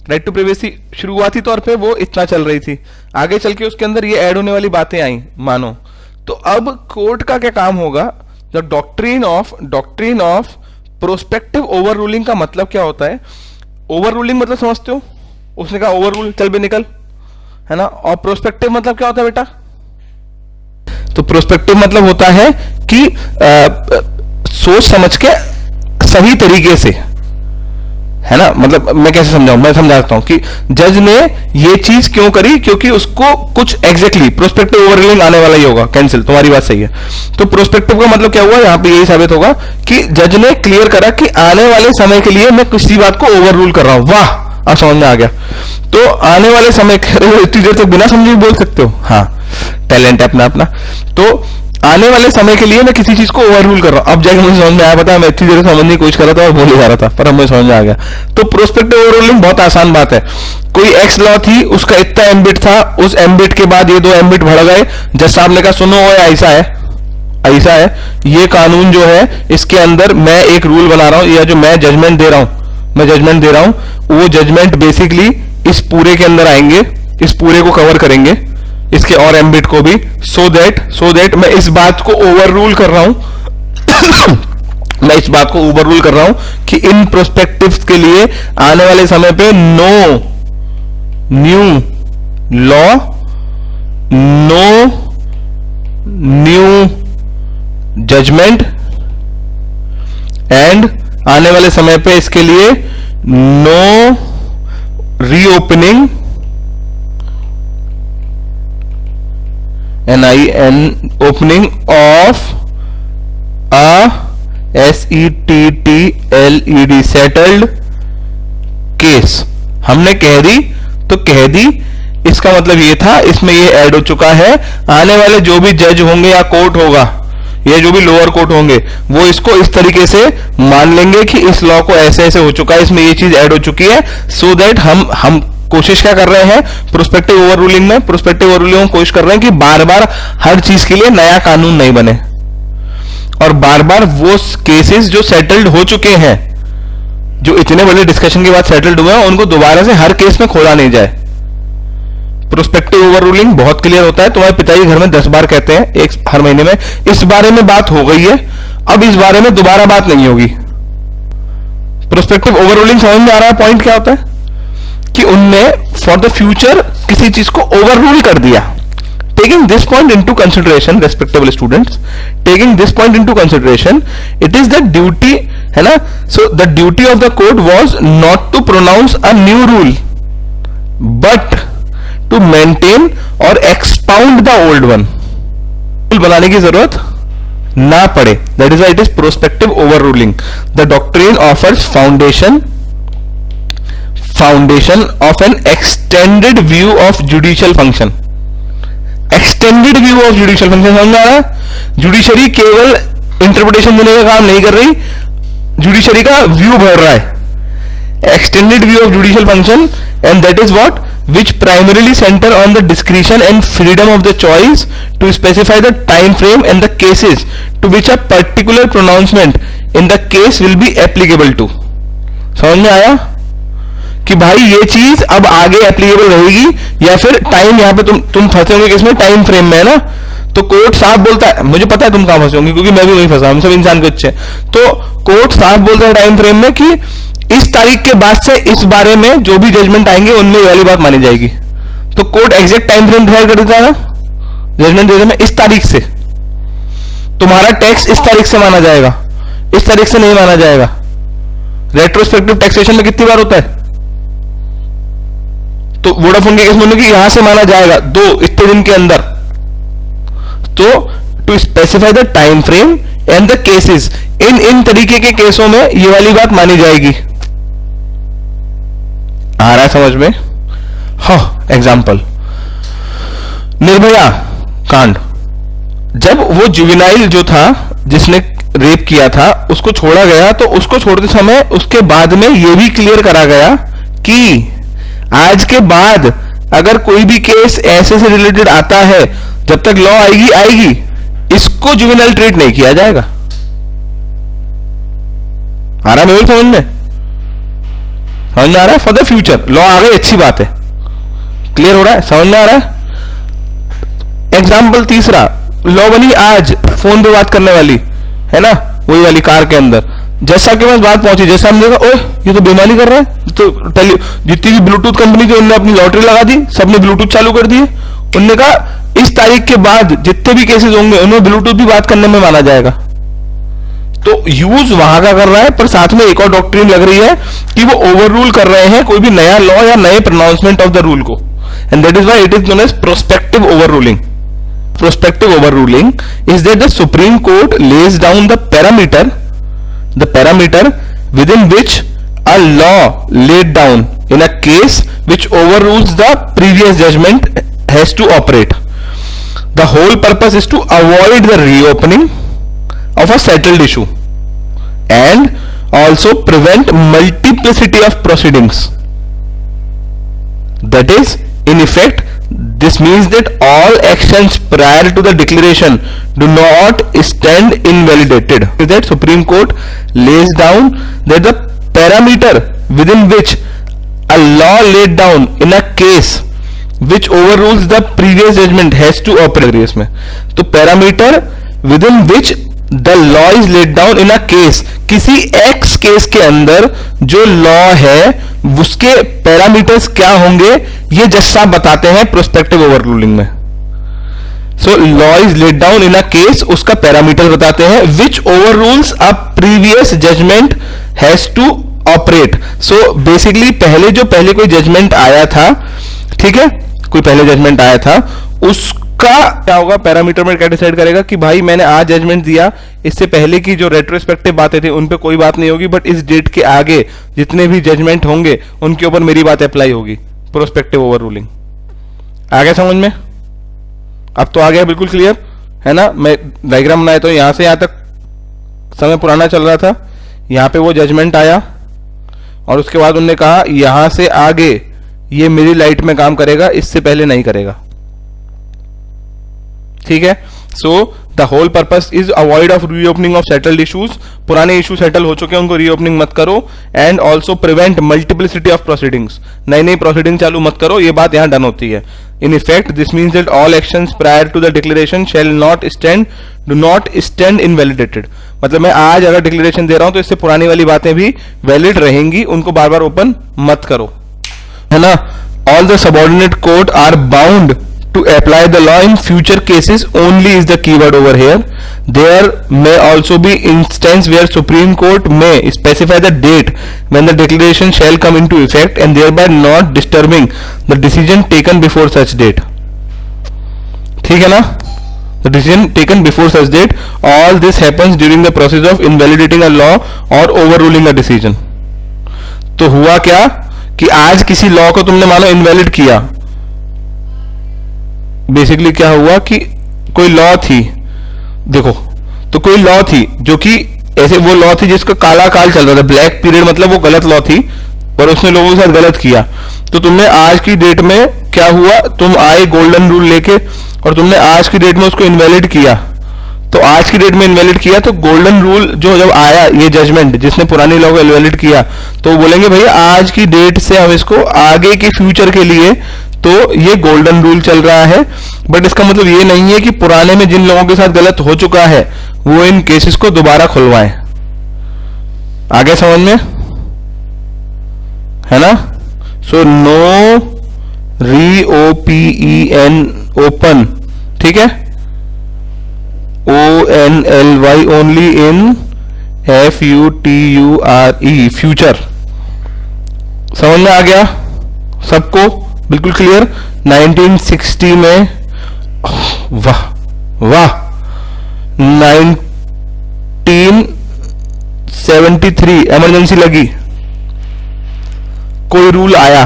राइट टू प्रिवेसी। शुरुआती तौर पे वो इतना चल रही थी, आगे चल के उसके अंदर ये ऐड होने वाली बातें आई मानो, तो अब कोर्ट का क्या काम होगा, जब doctrine of prospective over ruling का मतलब क्या होता है, ओवर रूलिंग मतलब समझते हो, उसने कहा ओवर रूल, चल भी निकल, है ना, और प्रोस्पेक्टिव मतलब क्या होता है बेटा, तो प्रोस्पेक्टिव मतलब होता है कि सोच समझ के सही तरीके से, है ना, मतलब मैं कैसे समझाऊं, मैं समझाता हूं कि जज ने ये चीज क्यों करी, क्योंकि उसको कुछ एग्जैक्टली प्रोस्पेक्टिव ओवररूलिंग आने वाला ही होगा, कैंसिल, तुम्हारी बात सही है। तो प्रोस्पेक्टिव का मतलब क्या हुआ, यहां पे यही साबित होगा कि जज ने क्लियर करा कि आने वाले समय के लिए मैं किसी बात को ओवर रूल कर रहा हूं। वाह, अब समझ में आ गया। तो आने वाले समय, इतनी देर तक बिना समझे बोल सकते हो, हाँ, टैलेंट है अपना अपना। तो आने वाले समय के लिए मैं किसी चीज को ओवर रूल कर रहा हूं। अब जाके मुझे समझ में आया, पता है मैं इतनी देर समझने की कोशिश कर रहा था और बोल ही जा रहा था, पर अब मुझे समझ में आ गया। तो प्रोस्पेक्टिव ओवर रूलिंग बहुत आसान बात है। कोई एक्स लॉ थी, उसका इतना एम्बिट था, उस एम्बिट के बाद ये 2 एम्बिट बढ़ गए। जज साहब ने कहा सुनो ओए ऐसा है, ऐसा है, ये कानून जो है इसके अंदर मैं एक रूल बना रहा हूं, या जो मैं जजमेंट दे रहा हूं, वो जजमेंट बेसिकली इस पूरे के अंदर आएंगे, इस पूरे को कवर करेंगे, इसके और एम्बिट को भी, सो दैट मैं इस बात को ओवर रूल कर रहा हूं मैं इस बात को ओवर रूल कर रहा हूं कि इन प्रोस्पेक्टिव्स के लिए आने वाले समय पे no new law, no new judgment, and आने वाले समय पे इसके लिए no reopening, opening of a settled settled case। हमने कह दी तो कह दी, इसका मतलब ये था, इसमें ये ऐड हो चुका है। आने वाले जो भी जज होंगे या कोर्ट होगा, ये जो भी लोअर कोर्ट होंगे, वो इसको इस तरीके से मान लेंगे कि इस लॉ को ऐसे ऐसे हो चुका है, इसमें ये चीज ऐड हो चुकी है, सो दैट हम कोशिश क्या कर रहे हैं प्रोस्पेक्टिव ओवर रूलिंग में, प्रोस्पेक्टिव ओवर रूलिंग में कोशिश कर रहे हैं कि बार बार हर चीज के लिए नया कानून नहीं बने, और बार बार वो केसेस जो सेटल्ड हो चुके हैं, जो इतने बड़े डिस्कशन के बाद सेटल्ड हुए हैं, उनको दोबारा से हर केस में खोला नहीं जाए। प्रोस्पेक्टिव ओवर रूलिंग बहुत क्लियर होता है, तुम्हारे पिताजी घर में 10 बार कहते हैं एक हर महीने में, इस बारे में बात हो गई है, अब इस बारे में दोबारा बात नहीं होगी। प्रोस्पेक्टिव ओवर रूलिंग समझ में आ रहा है पॉइंट क्या होता है कि उनने फॉर द फ्यूचर किसी चीज को ओवर रूल कर दिया। Taking this point into consideration, respectable students, taking this point into consideration, it is the duty, है ना, so the duty of the court was not to pronounce a new rule but to maintain और expound the old one. Rule बनाने की जरूरत ना पड़े, that is why it is prospective overruling. The doctrine offers foundation of an extended view of judicial function। extended view of judicial function समझ में आ रहा है? जुडिशरी केवल इंटरप्रिटेशन देने का काम नहीं कर रही, जुडिशरी का व्यू बढ़ रहा है। extended view of judicial function, and that is what which primarily center on the discretion and freedom of the choice to specify the time frame and the cases to which a particular pronouncement in the case will be applicable to। समझ में आया कि भाई ये चीज अब आगे applicable रहेगी या फिर टाइम, यहां पे तुम फंसे होंगे किसमें, टाइम फ्रेम में, है ना। तो कोर्ट साहब बोलता है, मुझे पता है तुम कहां फंसे होंगे क्योंकि मैं भी वहीं फंसा, हम सब इंसान के बच्चे हैं। तो कोर्ट साहब बोलता है टाइम फ्रेम में कि इस तारीख के बाद से इस बारे में जो भी जजमेंट आएंगे उनमें ये वाली बात मानी जाएगी। तो court exact time frame decide कर देता है ना, जजमेंट देने में इस तारीख से तुम्हारा टैक्स इस तारीख से माना जाएगा, इस तारीख से नहीं माना जाएगा। रेट्रोस्पेक्टिव टैक्सेशन में कितनी बार होता है, तो वोडाफोन के केस में कि यहां से माना जाएगा इतने दिन के अंदर। तो to specify the time frame and the cases, इन तरीके के केसों में ये वाली बात मानी जाएगी। आ रहा है समझ में? हाँ, एग्जाम्पल निर्भया कांड, जब वो जुवेनाइल जो था जिसने रेप किया था उसको छोड़ा गया, तो उसको छोड़ते समय उसके बाद में यह भी क्लियर करा गया कि आज के बाद अगर कोई भी केस ऐसे से रिलेटेड आता है, जब तक लॉ आएगी इसको जुवेनाइल ट्रीट नहीं किया जाएगा। आ रहा है समझ में? समझ में आ रहा है? फॉर द फ्यूचर लॉ आ गई, अच्छी बात है, क्लियर हो रहा है, समझ में आ रहा है। एग्जाम्पल तीसरा, लॉ बनी आज फोन पे बात करने वाली, है ना, वही वाली कार के अंदर। जैसा कि पास बात पहुंची, जैसा हमने कहा ओए ये तो बेईमानी कर रहा है, तो जितनी भी ब्लूटूथ कंपनी थी उन्होंने अपनी लॉटरी लगा दी, सबने ब्लूटूथ चालू कर दिए। उन्होंने कहा इस तारीख के बाद जितने भी केसेस होंगे उनमें ब्लूटूथ भी बात करने में माना जाएगा। तो यूज वहां का कर रहा है, पर साथ में एक और डॉक्ट्रिन लग रही है कि वो ओवर रूल कर रहे हैं कोई भी नया लॉ या नए प्रोनाउंसमेंट ऑफ द रूल को, and that is why it is known as prospective overruling. Prospective overruling is that the Supreme Court lays down the parameter within which a law laid down in a case which overrules the previous judgment has to operate। The whole purpose is to avoid the reopening of a settled issue and also prevent multiplicity of proceedings. That is, in effect, this means that all actions prior to the declaration do not stand invalidated. That Supreme Court lays down that the parameter within which a law laid down in a case which overrules the previous judgment has to operate. इसमें तो parameter within which the law is laid down in a case, किसी X case के अंदर जो law है उसके parameters क्या होंगे ये जज साहब बताते हैं प्रोस्पेक्टिव ओवररूलिंग में. So law is laid down in a case, उसका पैरामीटर बताते हैं which overrules a previous judgement has to operate. So basically पहले कोई जजमेंट आया था, ठीक है, कोई पहले जजमेंट आया था, उसका क्या होगा, पैरामीटर में क्या डिसाइड करेगा कि भाई मैंने आज जजमेंट दिया, इससे पहले की जो रेट्रोस्पेक्टिव बातें थी उन पे कोई बात नहीं होगी, बट इस डेट के आगे जितने भी जजमेंट होंगे उनके ऊपर मेरी बात अप्लाई होगी. प्रोस्पेक्टिव ओवररूलिंग आ गया समझ में? अब तो आ गया बिल्कुल क्लियर है ना. मैं डायग्राम बनाया तो यहां से यहां तक समय पुराना चल रहा था, यहां पे वो जजमेंट आया और उसके बाद उन्होंने कहा यहां से आगे ये मेरी लाइट में काम करेगा, इससे पहले नहीं करेगा. ठीक है. So the whole purpose is avoid of reopening of settled issues. पुराने इशू सेटल हो चुके हैं उनको रीओपनिंग मत करो. And also prevent multiplicity of proceedings. नई नई प्रोसीडिंग चालू मत करो, ये बात यहां डन होती है. In effect this means that all actions prior to the declaration do not stand invalidated. मतलब मैं आज अगर डिक्लेरेशन दे रहा हूं तो इससे पुरानी वाली बातें भी वैलिड रहेंगी, उनको बार बार ओपन मत करो, है ना. All the subordinate court are bound to apply the law in future cases only is the keyword over here. There may also be instance where Supreme Court may specify the date when the declaration shall come into effect and thereby not disturbing the decision taken before such date. ठीक है ना. The decision taken before such date. All this happens during the process of invalidating a law or overruling a decision. तो हुआ क्या कि आज किसी law को तुमने मानो इनवैलिड किया. बेसिकली क्या हुआ कि कोई लॉ थी, देखो, तो कोई लॉ थी जो कि ऐसे वो लॉ थी जिसका काला काल चल रहा था, ब्लैक पीरियड, मतलब वो गलत लॉ थी और उसने लोगों के साथ गलत किया. तो तुमने आज की डेट में क्या हुआ, तुम आए गोल्डन रूल लेके और तुमने आज की डेट में उसको इनवैलिड किया. तो आज की डेट में इनवैलिड किया तो गोल्डन रूल जो जब आया ये जजमेंट जिसने पुरानी लॉ को इनवैलिड किया तो बोलेंगे भैया आज की डेट से हम इसको आगे के फ्यूचर के लिए तो ये गोल्डन रूल चल रहा है. बट इसका मतलब ये नहीं है कि पुराने में जिन लोगों के साथ गलत हो चुका है वो इन केसेस को दोबारा खुलवाएं. आगे समझ में है ना. सो नो REOPEN ओपन, ठीक है, ONLY only in FUTURE future. समझ में आ गया सबको? बिल्कुल क्लियर. 1960 में वाह वाह 1973 इमरजेंसी लगी, कोई रूल आया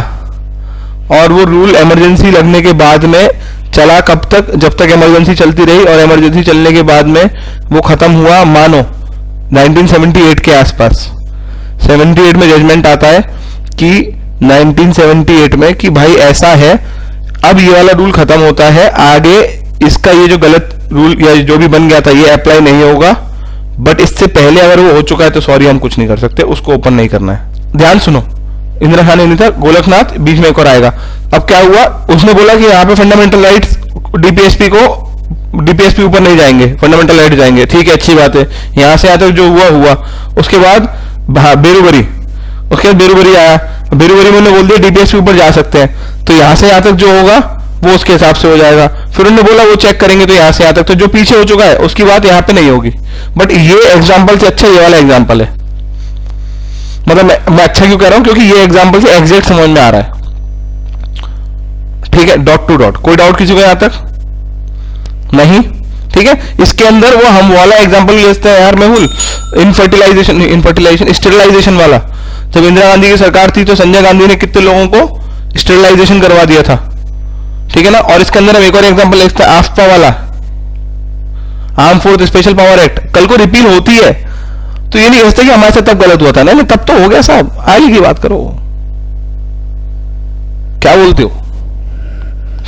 और वो रूल इमरजेंसी लगने के बाद में चला कब तक, जब तक इमरजेंसी चलती रही और इमरजेंसी चलने के बाद में वो खत्म हुआ मानो 1978 के आसपास. 78 में जजमेंट आता है कि 1978 में कि भाई ऐसा है, अब ये वाला रूल खत्म होता है, आगे इसका ये जो गलत रूल या जो भी बन गया था ये अप्लाई नहीं होगा. बट इससे पहले अगर वो हो चुका है तो सॉरी हम कुछ नहीं कर सकते, उसको ओपन नहीं करना है. ध्यान सुनो, इंदिरा गांधी नहीं था, गोलकनाथ बीच में एक और आएगा. अब क्या हुआ, उसने बोला कि यहाँ पे फंडामेंटल राइट्स डीपीएसपी ऊपर नहीं जाएंगे, फंडामेंटल राइट जाएंगे. ठीक है, अच्छी बात है. यहां से आते जो हुआ उसके बाद बेरूबरी, उसके बाद बेरूबरी आया, बेरूबरी में बोल दिया डीपीएसपी ऊपर जा सकते हैं, तो यहां से यहां तक जो होगा वो उसके हिसाब से हो जाएगा. फिर उन्होंने बोला वो चेक करेंगे, तो यहां से यहां तक, तो जो पीछे हो चुका है उसकी बात यहां पे नहीं होगी. बट ये एग्जांपल से अच्छा ये वाला एग्जांपल है. मतलब मैं अच्छा क्यों कह रहा हूं, क्योंकि ये एग्जांपल से एग्जैक्ट समझ में आ रहा है. ठीक है, डॉट टू डॉट. कोई डाउट किसी को यहां तक नहीं? ठीक है, इसके अंदर वो हम वाला एग्जांपल लेते हैं यार मेहुल, इनफर्टिलाइजेशन स्टेरिलाइजेशन वाला. जब इंदिरा गांधी की सरकार थी तो संजय गांधी ने कितने लोगों को स्टेरिलाइजेशन करवा दिया था. ठीक है ना। और इसके अंदर हम एक और एग्जांपल लिखते हैं, आफ्पा वाला, arm force special power act, कल को रिपील होती है तो ये नहीं कह सकते कि हमारे से तब गलत हुआ था, नहीं तब तो हो गया साहब, आगे की बात करो। क्या बोलते हो,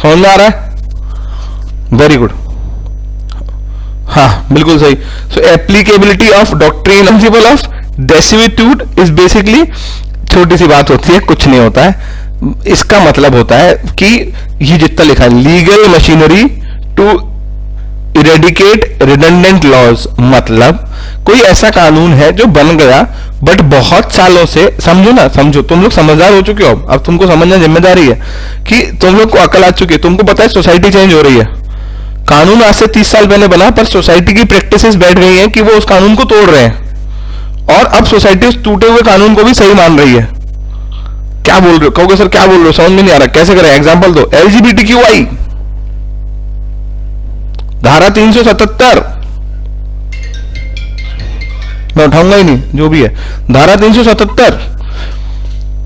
समझ में आ रहा है? वेरी गुड, हाँ बिल्कुल सही। So applicability of doctrine principle of desuetude is basically, छोटी सी बात होती है, कुछ नहीं होता है। इसका मतलब होता है कि ये जितना लिखा है, legal machinery to eradicate redundant laws, मतलब कोई ऐसा कानून है जो बन गया बट बहुत सालों से, समझो ना, समझो, तुम लोग समझदार हो चुके हो, अब तुमको समझना जिम्मेदारी है कि तुम लोग को अकल आ चुकी है, तुमको पता है सोसाइटी चेंज हो रही है। कानून आज से 30 साल पहले बना, पर सोसाइटी की प्रैक्टिसेस बैठ गई हैं कि वो उस कानून को तोड़ रहे हैं, और अब सोसाइटी उस टूटे हुए कानून को भी सही मान रही है। क्या बोल रहे हो, कहोगे सर क्या बोल रहे हो, समझ में नहीं आ रहा, कैसे करें, एग्जांपल दो। LGBTQI धारा 377, मैं उठाऊंगा ही नहीं, जो भी है, धारा 377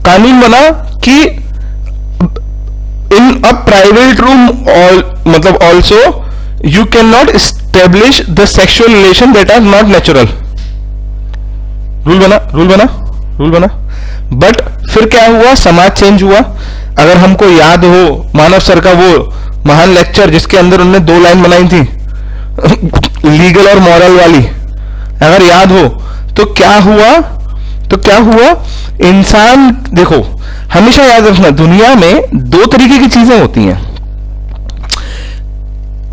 कानून बना कि इन अ प्राइवेट रूम, मतलब also you can not establish the sexual relation that are not natural. Rule बना। बट फिर क्या हुआ, समाज चेंज हुआ। अगर हमको याद हो मानव सर का वो महान लेक्चर जिसके अंदर उन्होंने 2 लाइन बनाई थी लीगल और मॉरल वाली, अगर याद हो तो क्या हुआ, इंसान, देखो हमेशा याद रखना, दुनिया में 2 तरीके की चीजें होती हैं।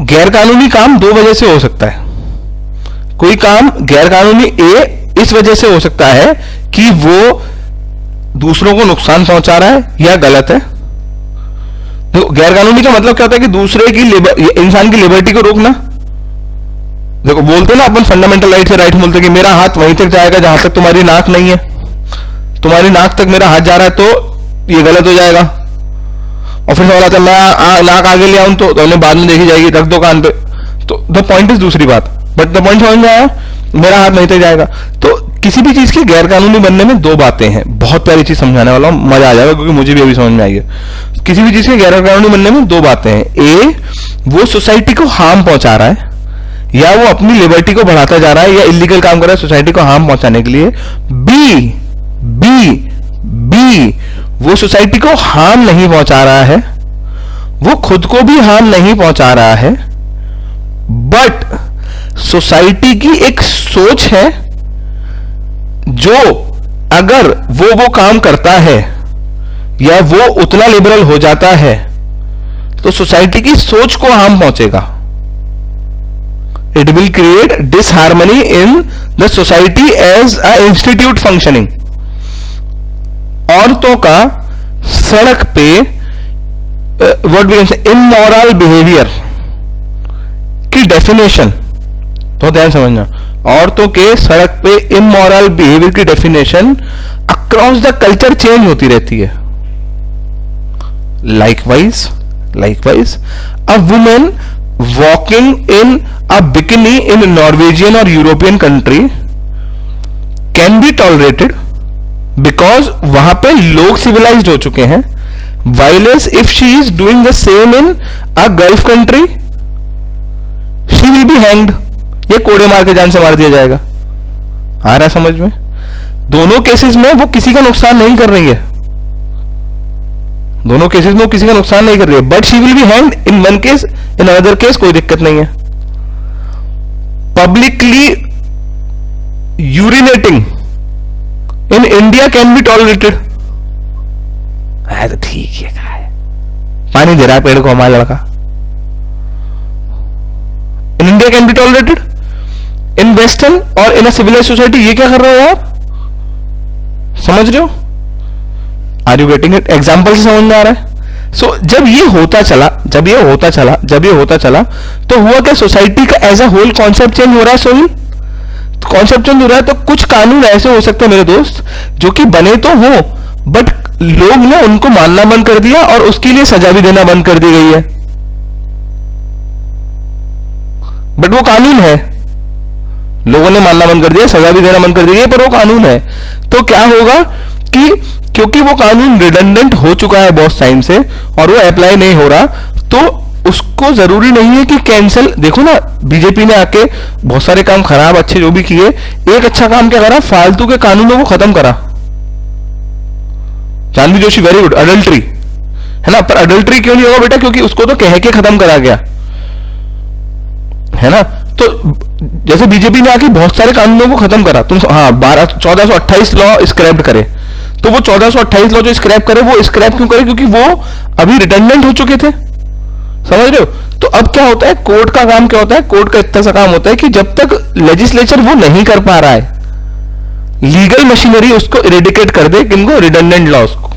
गैरकानूनी काम 2 वजह से हो सकता है। कोई काम गैरकानूनी इस वजह से हो सकता है कि वो दूसरों को नुकसान पहुंचा रहा है या गलत है। तो गैरकानूनी का मतलब क्या होता है कि दूसरे की इंसान की लिबर्टी को रोकना। देखो बोलते ना अपन फंडामेंटल राइट से राइट बोलते कि मेरा हाथ वहीं तक जाएगा जहां तक तुम्हारी नाक नहीं है, तुम्हारी नाक तक मेरा हाथ जा रहा है तो ये गलत हो जाएगा। और फिर सवाल आता है मैं नाक आगे ले आऊं तो उन्हें बाद में देखी जाएगी, रख दो कान पे। तो द पॉइंट इज दूसरी बात, बट द पॉइंट समझ में आया, मेरा हाथ वहीं तक जाएगा। तो किसी भी चीज के गैरकानूनी बनने में 2 बातें हैं। बहुत प्यारी चीज समझाने वाला हूं, मजा आ जाएगा क्योंकि मुझे भी अभी समझ में आई है। किसी भी चीज के गैरकानूनी बनने में 2 बातें हैं, ए वो सोसाइटी को हार्म पहुंचा रहा है, या वो अपनी लिबर्टी को बढ़ाता जा रहा है, या इलीगल काम कर रहा है सोसाइटी को हार्म पहुंचाने के लिए। बी वो सोसाइटी को हार्म नहीं पहुंचा रहा है, वो खुद को भी हार्म नहीं पहुंचा रहा है, बट सोसाइटी की एक सोच है जो अगर वो काम करता है या वो उतना लिबरल हो जाता है तो सोसाइटी की सोच को हार्म पहुंचेगा। It will create disharmony in the society as a institute functioning. औरतों का सड़क पे what we can say immoral behaviour की डेफिनेशन, तो ध्यान समझना, औरतों के सड़क पे इमोरल बिहेवियर की definition across the culture change होती रहती है। Likewise, a woman walking in a bikini in Norwegian or European country can be tolerated because वहां पे लोग civilized हो चुके हैं, while if she is doing the same in a Gulf country, she will be hanged. ये कोड़े मार के जान से मार दिया जाएगा। आ रहा समझ में? दोनों केसेस में वो किसी का नुकसान नहीं कर रही है, दोनों केसेस में वो किसी का नुकसान नहीं कर रही है, but she will be hanged in one case, in other case कोई दिक्कत नहीं है। Publicly urinating in India can be tolerated. तो ठीक है, कहा है पानी दे रहा है पेड़ को हमारा लड़का, in India can be tolerated, in western और इन अ सिविलाइज्ड सोसाइटी ये क्या कर रहे हो आप, समझ रहे हो? Are you getting it? Example से समझ में आ रहा है? सो जब ये होता चला तो हुआ क्या, सोसाइटी का as a whole concept change हो रहा है। सोहिल, कॉन्सेप्ट चेंज हो रहा है तो कुछ कानून ऐसे हो सकते हैं मेरे दोस्त जो कि बने तो हो, बट लोग ने उनको मानना बंद कर दिया और उसके लिए सजा भी देना बंद कर दी गई है। बट वो कानून है, लोगों ने मानना बंद कर दिया, सजा भी देना बंद कर दी गई, पर वो कानून है। तो क्या होगा कि क्योंकि वो कानून रिडंडेंट हो चुका है बहुत टाइम से और वो अप्लाई नहीं हो रहा, तो उसको जरूरी नहीं है कि कैंसिल, देखो ना बीजेपी ने आके बहुत सारे काम खराब अच्छे जो भी किए, एक अच्छा काम क्या करा, फालतू के कानूनों को खत्म करा। Janvi Joshi very good, adultery है ना, पर अडल्ट्री क्यों नहीं होगा बेटा, क्योंकि उसको तो कह के खत्म करा गया है ना। तो जैसे बीजेपी ने आके बहुत सारे कानूनों को खत्म करा, तुम हाँ 1428 लॉ स्क्रैप करे, तो वो 1428 लॉ जो स्क्रैप करे वो स्क्रैप क्यों करे, क्योंकि वो अभी रिडंडेंट हो चुके थे, समझ रहे हो। तो अब क्या होता है, कोर्ट का काम क्या होता है, कोर्ट का इतना सा काम होता है कि जब तक लेजिस्लेचर वो नहीं कर पा रहा है, लीगल मशीनरी उसको इरेडिकेट कर दे, किनको, रिडंडेंट लॉस को,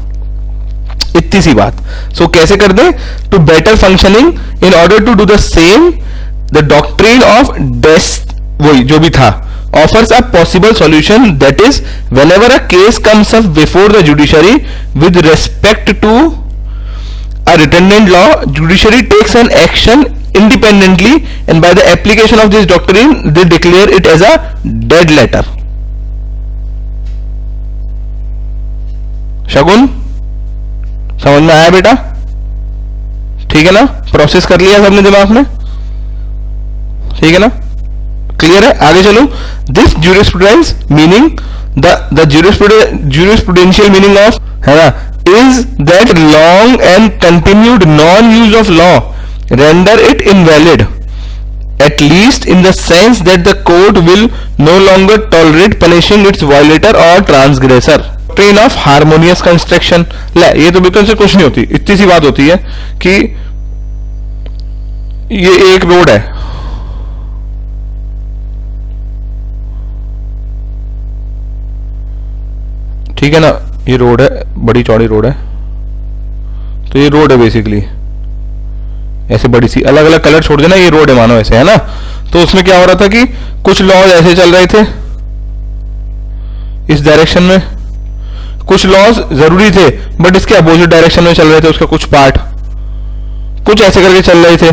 इतनी सी बात। सो कैसे कर दे, to better functioning in order to do the same the doctrine of death, वही जो भी था, offers a possible solution, that is whenever a case comes up before the judiciary with respect to a redundant law, judiciary takes an action independently and by the application of this doctrine they declare it as a dead letter. शगुन समझ में आया बेटा, ठीक है ना, process कर लिया सबने दिमाग में, ठीक है ना, क्लियर है। आगे चलो, this jurisprudence meaning the jurisprudential meaning of, है ना, is that long and continued non use of law render it invalid, at least in the sense that the court will no longer tolerate punishing its violator or transgressor. Doctrine of harmonious construction, ले ये तो बिल्कुल से कुछ नहीं होती, इतनी सी बात होती है कि ये एक रोड है, ठीक है ना, ये रोड है, बड़ी चौड़ी रोड है, तो ये रोड है बेसिकली, ऐसे बड़ी सी, अलग अलग कलर छोड़ देना, ये रोड है मानो ऐसे, है ना। तो उसमें क्या हो रहा था कि कुछ लॉज ऐसे चल रहे थे इस डायरेक्शन में, कुछ लॉज जरूरी थे बट इसके अपोजिट डायरेक्शन में चल रहे थे, उसका कुछ पार्ट, कुछ ऐसे करके चल रहे थे,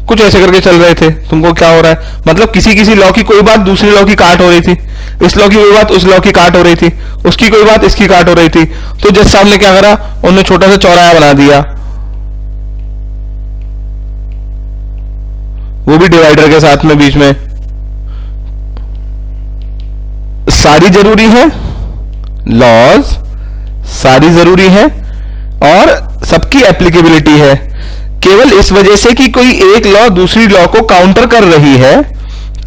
कुछ ऐसे करके चल रहे थे। तुमको क्या हो रहा है, मतलब किसी किसी लॉ की कोई बात दूसरी लॉ की काट हो रही थी, इस लॉ की कोई बात उस लॉ की काट हो रही थी, उसकी कोई बात इसकी काट हो रही थी। तो जज साहब ने क्या करा, उन्होंने छोटा सा चौराहा बना दिया, वो भी डिवाइडर के साथ में बीच में। सारी जरूरी है लॉज, सारी जरूरी है और सबकी एप्लीकेबिलिटी है, केवल इस वजह से कि कोई एक लॉ दूसरी लॉ को काउंटर कर रही है,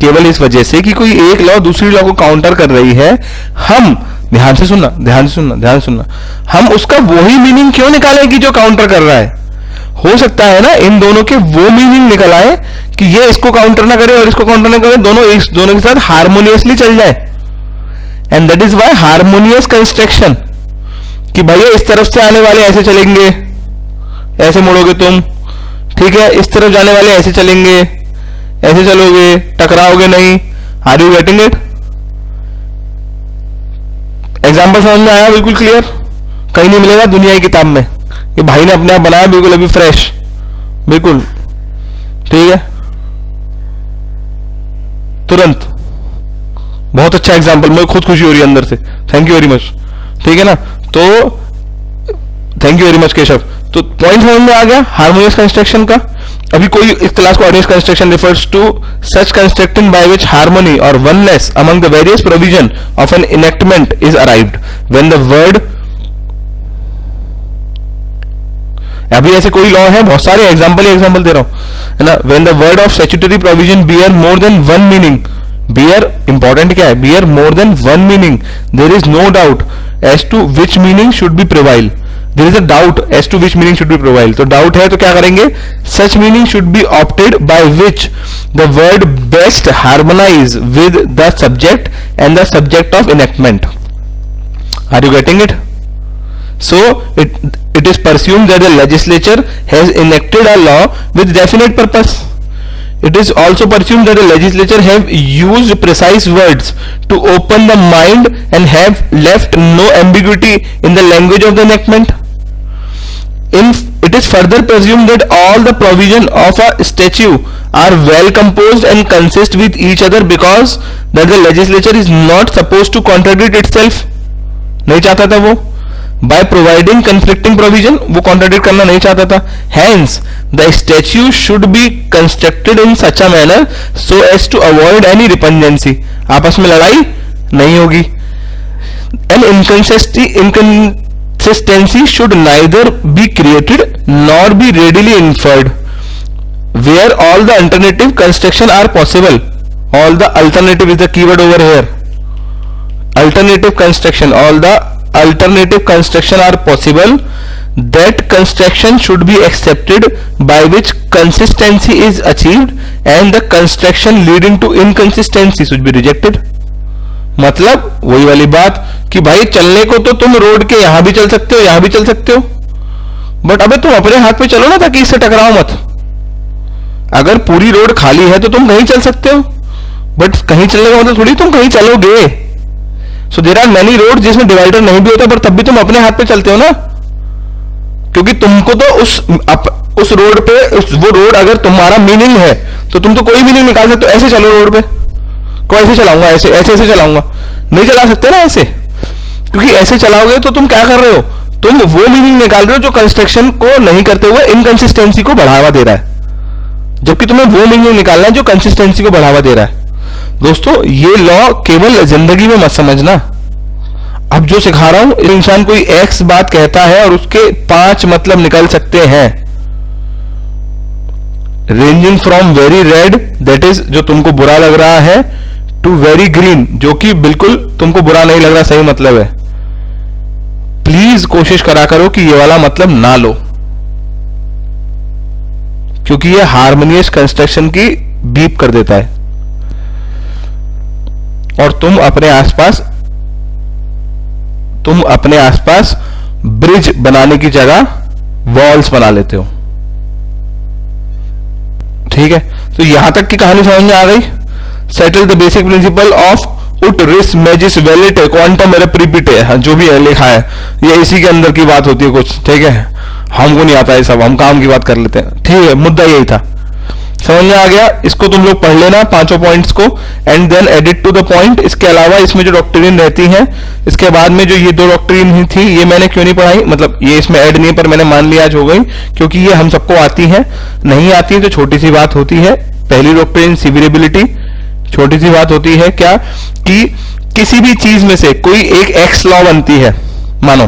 केवल इस वजह से कि कोई एक लॉ दूसरी लॉ को काउंटर कर रही है, हम ध्यान से सुनना, ध्यान से सुनना, ध्यान से सुनना, हम उसका वही मीनिंग क्यों निकालें कि जो काउंटर कर रहा है। हो सकता है ना इन दोनों के वो मीनिंग निकल आए कि ये इसको काउंटर ना करे और इसको काउंटर ना करे, दोनों के साथ हार्मोनियसली चल जाए, and that is why harmonious construction, कि भैया इस तरफ से आने वाले ऐसे चलेंगे, ऐसे मुड़ोगे तुम, ठीक है, इस तरफ जाने वाले ऐसे चलेंगे, ऐसे चलोगे, टकराओगे नहीं। Are you getting it? Example समझ में आया? बिल्कुल क्लियर, कहीं नहीं मिलेगा दुनिया की किताब में, ये भाई ने अपने आप बनाया, बिल्कुल अभी फ्रेश, बिल्कुल ठीक है, तुरंत। बहुत अच्छा एग्जाम्पल, मुझे खुद खुशी हो रही है अंदर से, थैंक यू वेरी मच, ठीक है ना। तो thank you very much Keshav. तो पॉइंट समझ में आ गया हार्मोनियस कंस्ट्रक्शन का। अभी कोई इस क्लास को harmonious construction refers to such construction by which harmony और oneness among the various provision of an enactment is arrived when the word, अभी ऐसे कोई लॉ है, बहुत सारे एग्जांपल दे रहा हूं, है ना। When the word of statutory provision bear more than one meaning, bear important क्या है, bear more than one meaning, there is no doubt as to which meaning should be prevail, there is a doubt as to which meaning should be prevail. तो doubt है तो क्या करेंगे, such meaning should be opted by which the word best harmonize with the subject and the subject of enactment. Are you getting it? So it is presumed that the legislature has enacted a law with definite purpose. It is also presumed that the legislature have used precise words to open the mind and have left no ambiguity in the language of the enactment. It is further presumed that all the provision of a statute are well composed and consist with each other because that the legislature is not supposed to contradict itself. नहीं चाहता था वो, by providing conflicting provision, वो contradict करना नहीं चाहता था. Hence, the statute should be constructed in such a manner so as to avoid any repugnancy. आपस में लड़ाई नहीं होगी. An inconsistency should neither be created nor be readily inferred. Where all the alternative construction are possible. All the alternative is the keyword over here. Alternative construction. All the alternative construction are possible. That construction should be accepted by which consistency is achieved and the construction leading to inconsistency should be rejected. मतलब वही वाली बात कि भाई चलने को तो तुम रोड के यहां भी चल सकते हो, यहां भी चल सकते हो, बट अबे तुम अपने हाथ पे चलो ना ताकि इससे टकराओ मत. अगर पूरी रोड खाली है तो तुम कहीं चल सकते हो, बट कहीं चलने का मतलब थोड़ी तुम कहीं चलोगे. So there are many road जिसमें डिवाइडर नहीं भी होता पर तब भी तुम अपने हाथ पे चलते हो ना, क्योंकि तुमको तो उस रोड पे वो रोड अगर तुम्हारा मीनिंग है तो तुम तो कोई मीनिंग निकाल सकते हो. ऐसे चलो रोड पे, को ऐसे चलाऊंगा, ऐसे ऐसे ऐसे चलाऊंगा, नहीं चला सकते ना ऐसे, क्योंकि ऐसे चलाओगे तो तुम क्या कर रहे हो, तुम वो मीनिंग निकाल रहे हो जो कंस्ट्रक्शन को नहीं करते हुए इनकंसिस्टेंसी को बढ़ावा दे रहा है, जबकि तुम्हें वो मीनिंग निकालना है जो कंसिस्टेंसी को बढ़ावा दे रहा है. दोस्तों ये लॉ केवल जिंदगी में मत समझना. अब जो सिखा रहा हूं, इंसान कोई एक्स बात कहता है और उसके 5 मतलब निकल सकते हैं. Ranging from very red, that is जो तुमको बुरा लग रहा है, टू वेरी ग्रीन, जो कि बिल्कुल तुमको बुरा नहीं लग रहा, सही मतलब है. प्लीज कोशिश करा करो कि ये वाला मतलब ना लो, क्योंकि ये हार्मोनियस कंस्ट्रक्शन की बीप कर देता है और तुम अपने आसपास ब्रिज बनाने की जगह वॉल्स बना लेते हो. ठीक है, तो यहां तक की कहानी समझ में आ गई. Settle the basic principle of उट रिस मैजिस वेलिट क्वांटम रेप्रिपिटे, जो भी है लिखा है, ये इसी के अंदर की बात होती है कुछ. ठीक है, हमको नहीं आता है सब, हम काम की बात कर लेते हैं. ठीक है, मुद्दा यही था, समझ में आ गया. इसको तुम लोग पढ़ लेना 5 पॉइंट्स को, and then edit to the point. इसके अलावा इसमें जो डॉक्ट्रिन रहती है, इसके बाद में जो ये 2 डॉक्ट्रिन थी, ये मैंने क्यों नहीं पढ़ाई, मतलब ये इसमें ऐड नहीं, पर मैंने मान लिया आज हो गई, क्योंकि ये हम सबको आती है. नहीं आती है तो छोटी सी बात होती है. पहली डॉक्ट्रिन सीवरेबिलिटी, छोटी सी बात होती है क्या कि किसी भी चीज में से कोई एक एक्स लॉ बनती है, मानो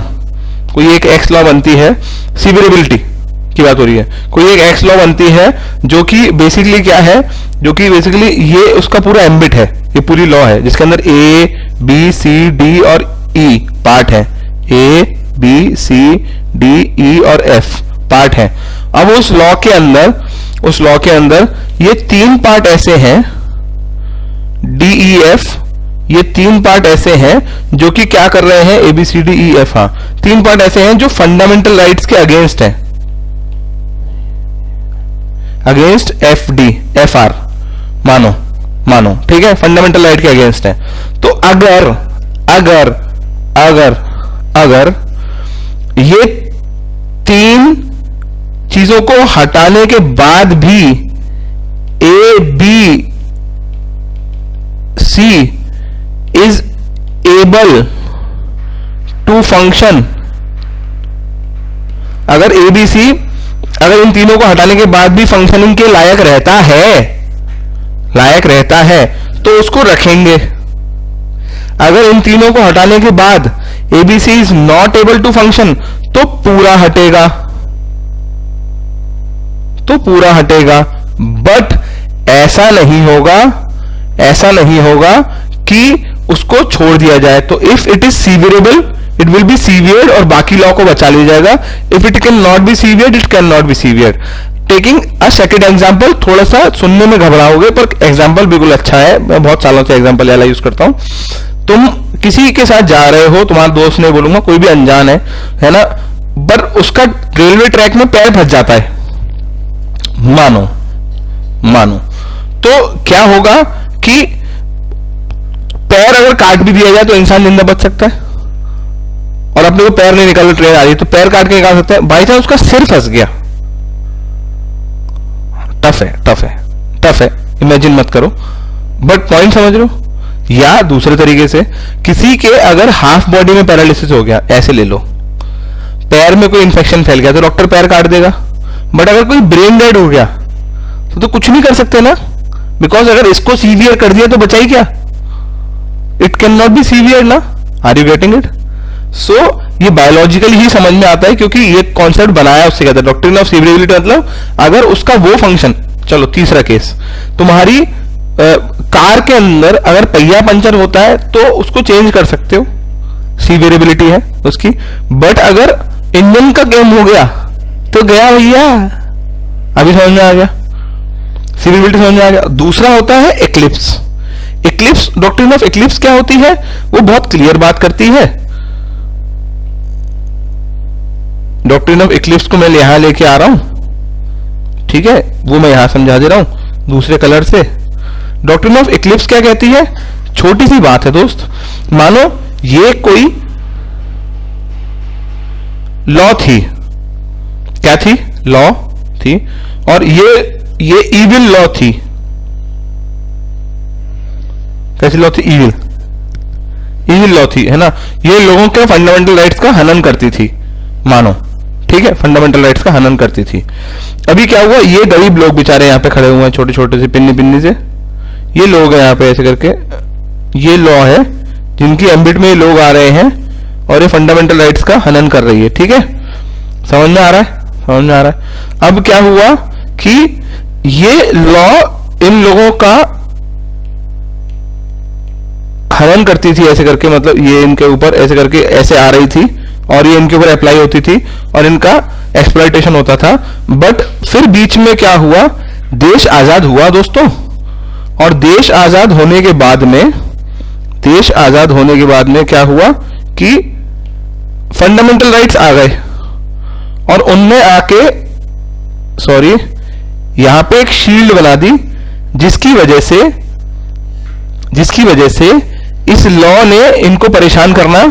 कोई एक एक्स लॉ बनती है, सीवरेबिलिटी की बात हो रही है, कोई एक एक्स लॉ बनती है जो कि बेसिकली क्या है, जो कि बेसिकली ये उसका पूरा एम्बिट है, ये पूरी लॉ है जिसके अंदर ए बी सी डी और ई पार्ट है. ए बी सी डी ई और एफ पार्ट है. अब उस लॉ के अंदर ये 3 पार्ट ऐसे हैं, डी ई एफ, ये 3 पार्ट ऐसे हैं जो कि क्या कर रहे हैं, A B C D E F, हाँ 3 पार्ट ऐसे हैं जो फंडामेंटल राइट्स के अगेंस्ट हैं, against F D F R, मानो ठीक है, फंडामेंटल राइट के अगेंस्ट है. तो अगर अगर अगर अगर ये 3 चीजों को हटाने के बाद भी A B C is able to function, अगर ए बी सी अगर इन तीनों को हटाने के बाद भी फंक्शनिंग के लायक रहता है तो उसको रखेंगे. अगर इन तीनों को हटाने के बाद ABC is not able to function तो पूरा हटेगा, बट ऐसा नहीं होगा कि उसको छोड़ दिया जाए. तो if it is severable it will be severed और बाकी लॉ को बचा लिया जाएगा. If it can not be severed it can not be severed. Taking a second example, थोड़ा सा सुनने में घबराओगे पर एग्जांपल बिल्कुल अच्छा है, मैं बहुत सालों से एग्जांपल वाला यूज करता हूं. तुम किसी के साथ जा रहे हो, तुम्हारा दोस्त नहीं बोलूंगा, कोई भी अनजान है ना, पर उसका रेलवे ट्रैक में पैर फंस जाता है, मानो तो क्या होगा कि पैर अगर काट भी दिया जाए तो इंसान जिंदा बच सकता है, और अपने को पैर नहीं निकाल, ट्रेन आ रही है तो पैर काट के निकाल सकता है. बाई चांस उसका सिर फंस गया, टफ है, इमेजिन मत करो, बट पॉइंट समझ लो. या दूसरे तरीके से किसी के अगर हाफ बॉडी में पैरालिसिस हो गया, ऐसे ले लो, पैर में कोई इन्फेक्शन फैल गया तो डॉक्टर पैर काट देगा, बट अगर कोई ब्रेन डेड हो गया तो कुछ नहीं कर सकते ना, बिकॉज अगर इसको सीवियर कर दिया तो बचाई क्या, it can not be severe ना। Are you getting it? So ये बायोलॉजिकली ही समझ में आता है, क्योंकि ये कॉन्सेप्ट बनाया उससे कहता है डॉक्ट्रिन ऑफ सीवियरिटी, मतलब अगर उसका वो फंक्शन, चलो तीसरा केस, तुम्हारी कार के अंदर अगर पहिया पंचर होता है तो उसको चेंज कर सकते हो, सीवियरिबिलिटी है उसकी, बट अगर इंजन का गेम हो गया तो गया भैया। अभी समझ में आ गया, सीवियरिबिलिटी समझ में आ गया। दूसरा होता है eclipse. Eclipse, doctrine of eclipse क्या होती है, वो बहुत क्लियर बात करती है। डॉक्ट्रिन ऑफ एक्लिप्स को मैं यहां लेके आ रहा हूं, ठीक है, वो मैं यहां समझा दे रहा हूं दूसरे कलर से। डॉक्ट्रिन ऑफ एक्लिप्स क्या कहती है, छोटी सी बात है दोस्त, मानो ये कोई लॉ थी, क्या थी, लॉ थी, और ये इविल लॉ थी। कैसी लॉ थी, इविल लॉ थी, है ना। ये लोगों के फंडामेंटल राइट्स का हनन करती थी, मानो, ठीक है, फंडामेंटल राइट्स का हनन करती थी। अभी क्या हुआ, ये गरीब लोग बेचारे यहाँ पे खड़े हुए हैं, छोटे छोटे से पिन्नी पिन्नी से, ये लोग हैं यहाँ पे ऐसे करके, ये लॉ है जिनकी एम्बिट में ये लोग आ रहे हैं और ये फंडामेंटल राइट्स का हनन कर रही है, ठीक है, समझ में आ रहा है, समझ में आ रहा है। अब क्या हुआ कि ये लॉ इन लोगों का हनन करती थी ऐसे करके, मतलब ये इनके ऊपर ऐसे करके ऐसे आ रही थी और ये इनके ऊपर अप्लाई होती थी और इनका एक्सप्लॉइटेशन होता था। बट फिर बीच में क्या हुआ, देश आजाद हुआ दोस्तों, और देश आजाद होने के बाद में, देश आजाद होने के बाद में क्या हुआ कि फंडामेंटल राइट्स आ गए और उनने आके, सॉरी, यहां पे एक शील्ड बना दी, जिसकी वजह से इस लॉ ने इनको परेशान करना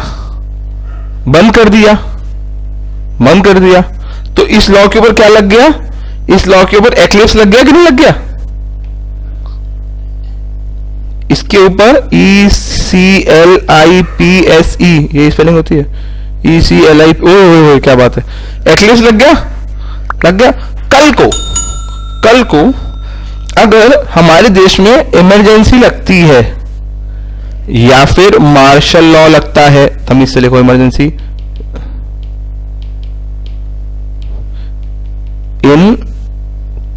बंद कर दिया, बंद कर दिया। तो इस लॉ के ऊपर क्या लग गया, इस लॉ के ऊपर एक्लिप्स लग गया कि नहीं लग गया, इसके ऊपर ECLIPSE, ये स्पेलिंग होती है, ECLI, ओ क्या बात है, एक्लिप्स लग गया, लग गया। कल को अगर हमारे देश में इमरजेंसी लगती है या फिर मार्शल लॉ लगता है, तमीज से लिखो emergency, in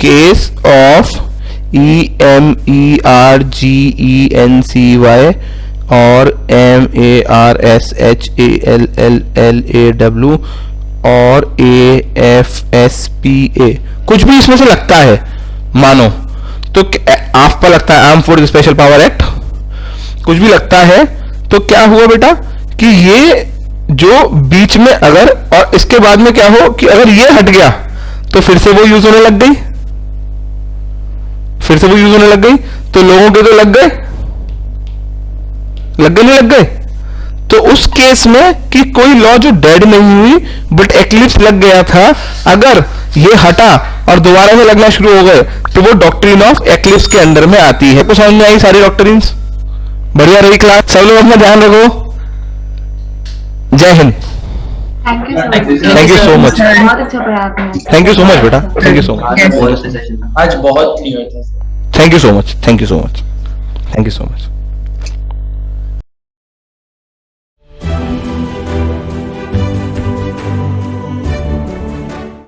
case of EMERGENCY और MARSHALLAW और AFSPA, कुछ भी इसमें से लगता है मानो, तो आफ्पा लगता है, arm force special power act, कुछ भी लगता है, तो क्या हुआ बेटा कि ये जो बीच में अगर, और इसके बाद में क्या हो कि अगर ये हट गया तो फिर से वो यूज होने लग गई, फिर से वो यूज होने लग गई, तो लोगों के तो लग गए, नहीं लग गए। तो उस केस में कि कोई लॉ जो डेड नहीं हुई बट एक्लिप्स लग गया था, अगर ये हटा और दोबारा से लगना शुरू हो गए तो वो डॉक्ट्रिन ऑफ एक्लिप्स के अंडर में आती है। आपको समझ में आई सारी डॉक्ट्रिन्स? बढ़िया रही क्लास, सब लोग अपना ध्यान रखो। जय Hind. Thank you so much, बहुत अच्छा पढ़ा आपने। थैंक यू सो मच बेटा, थैंक यू सो मच, आज बहुत क्लियर था। Thank you so much, thank you so much, thank you so much.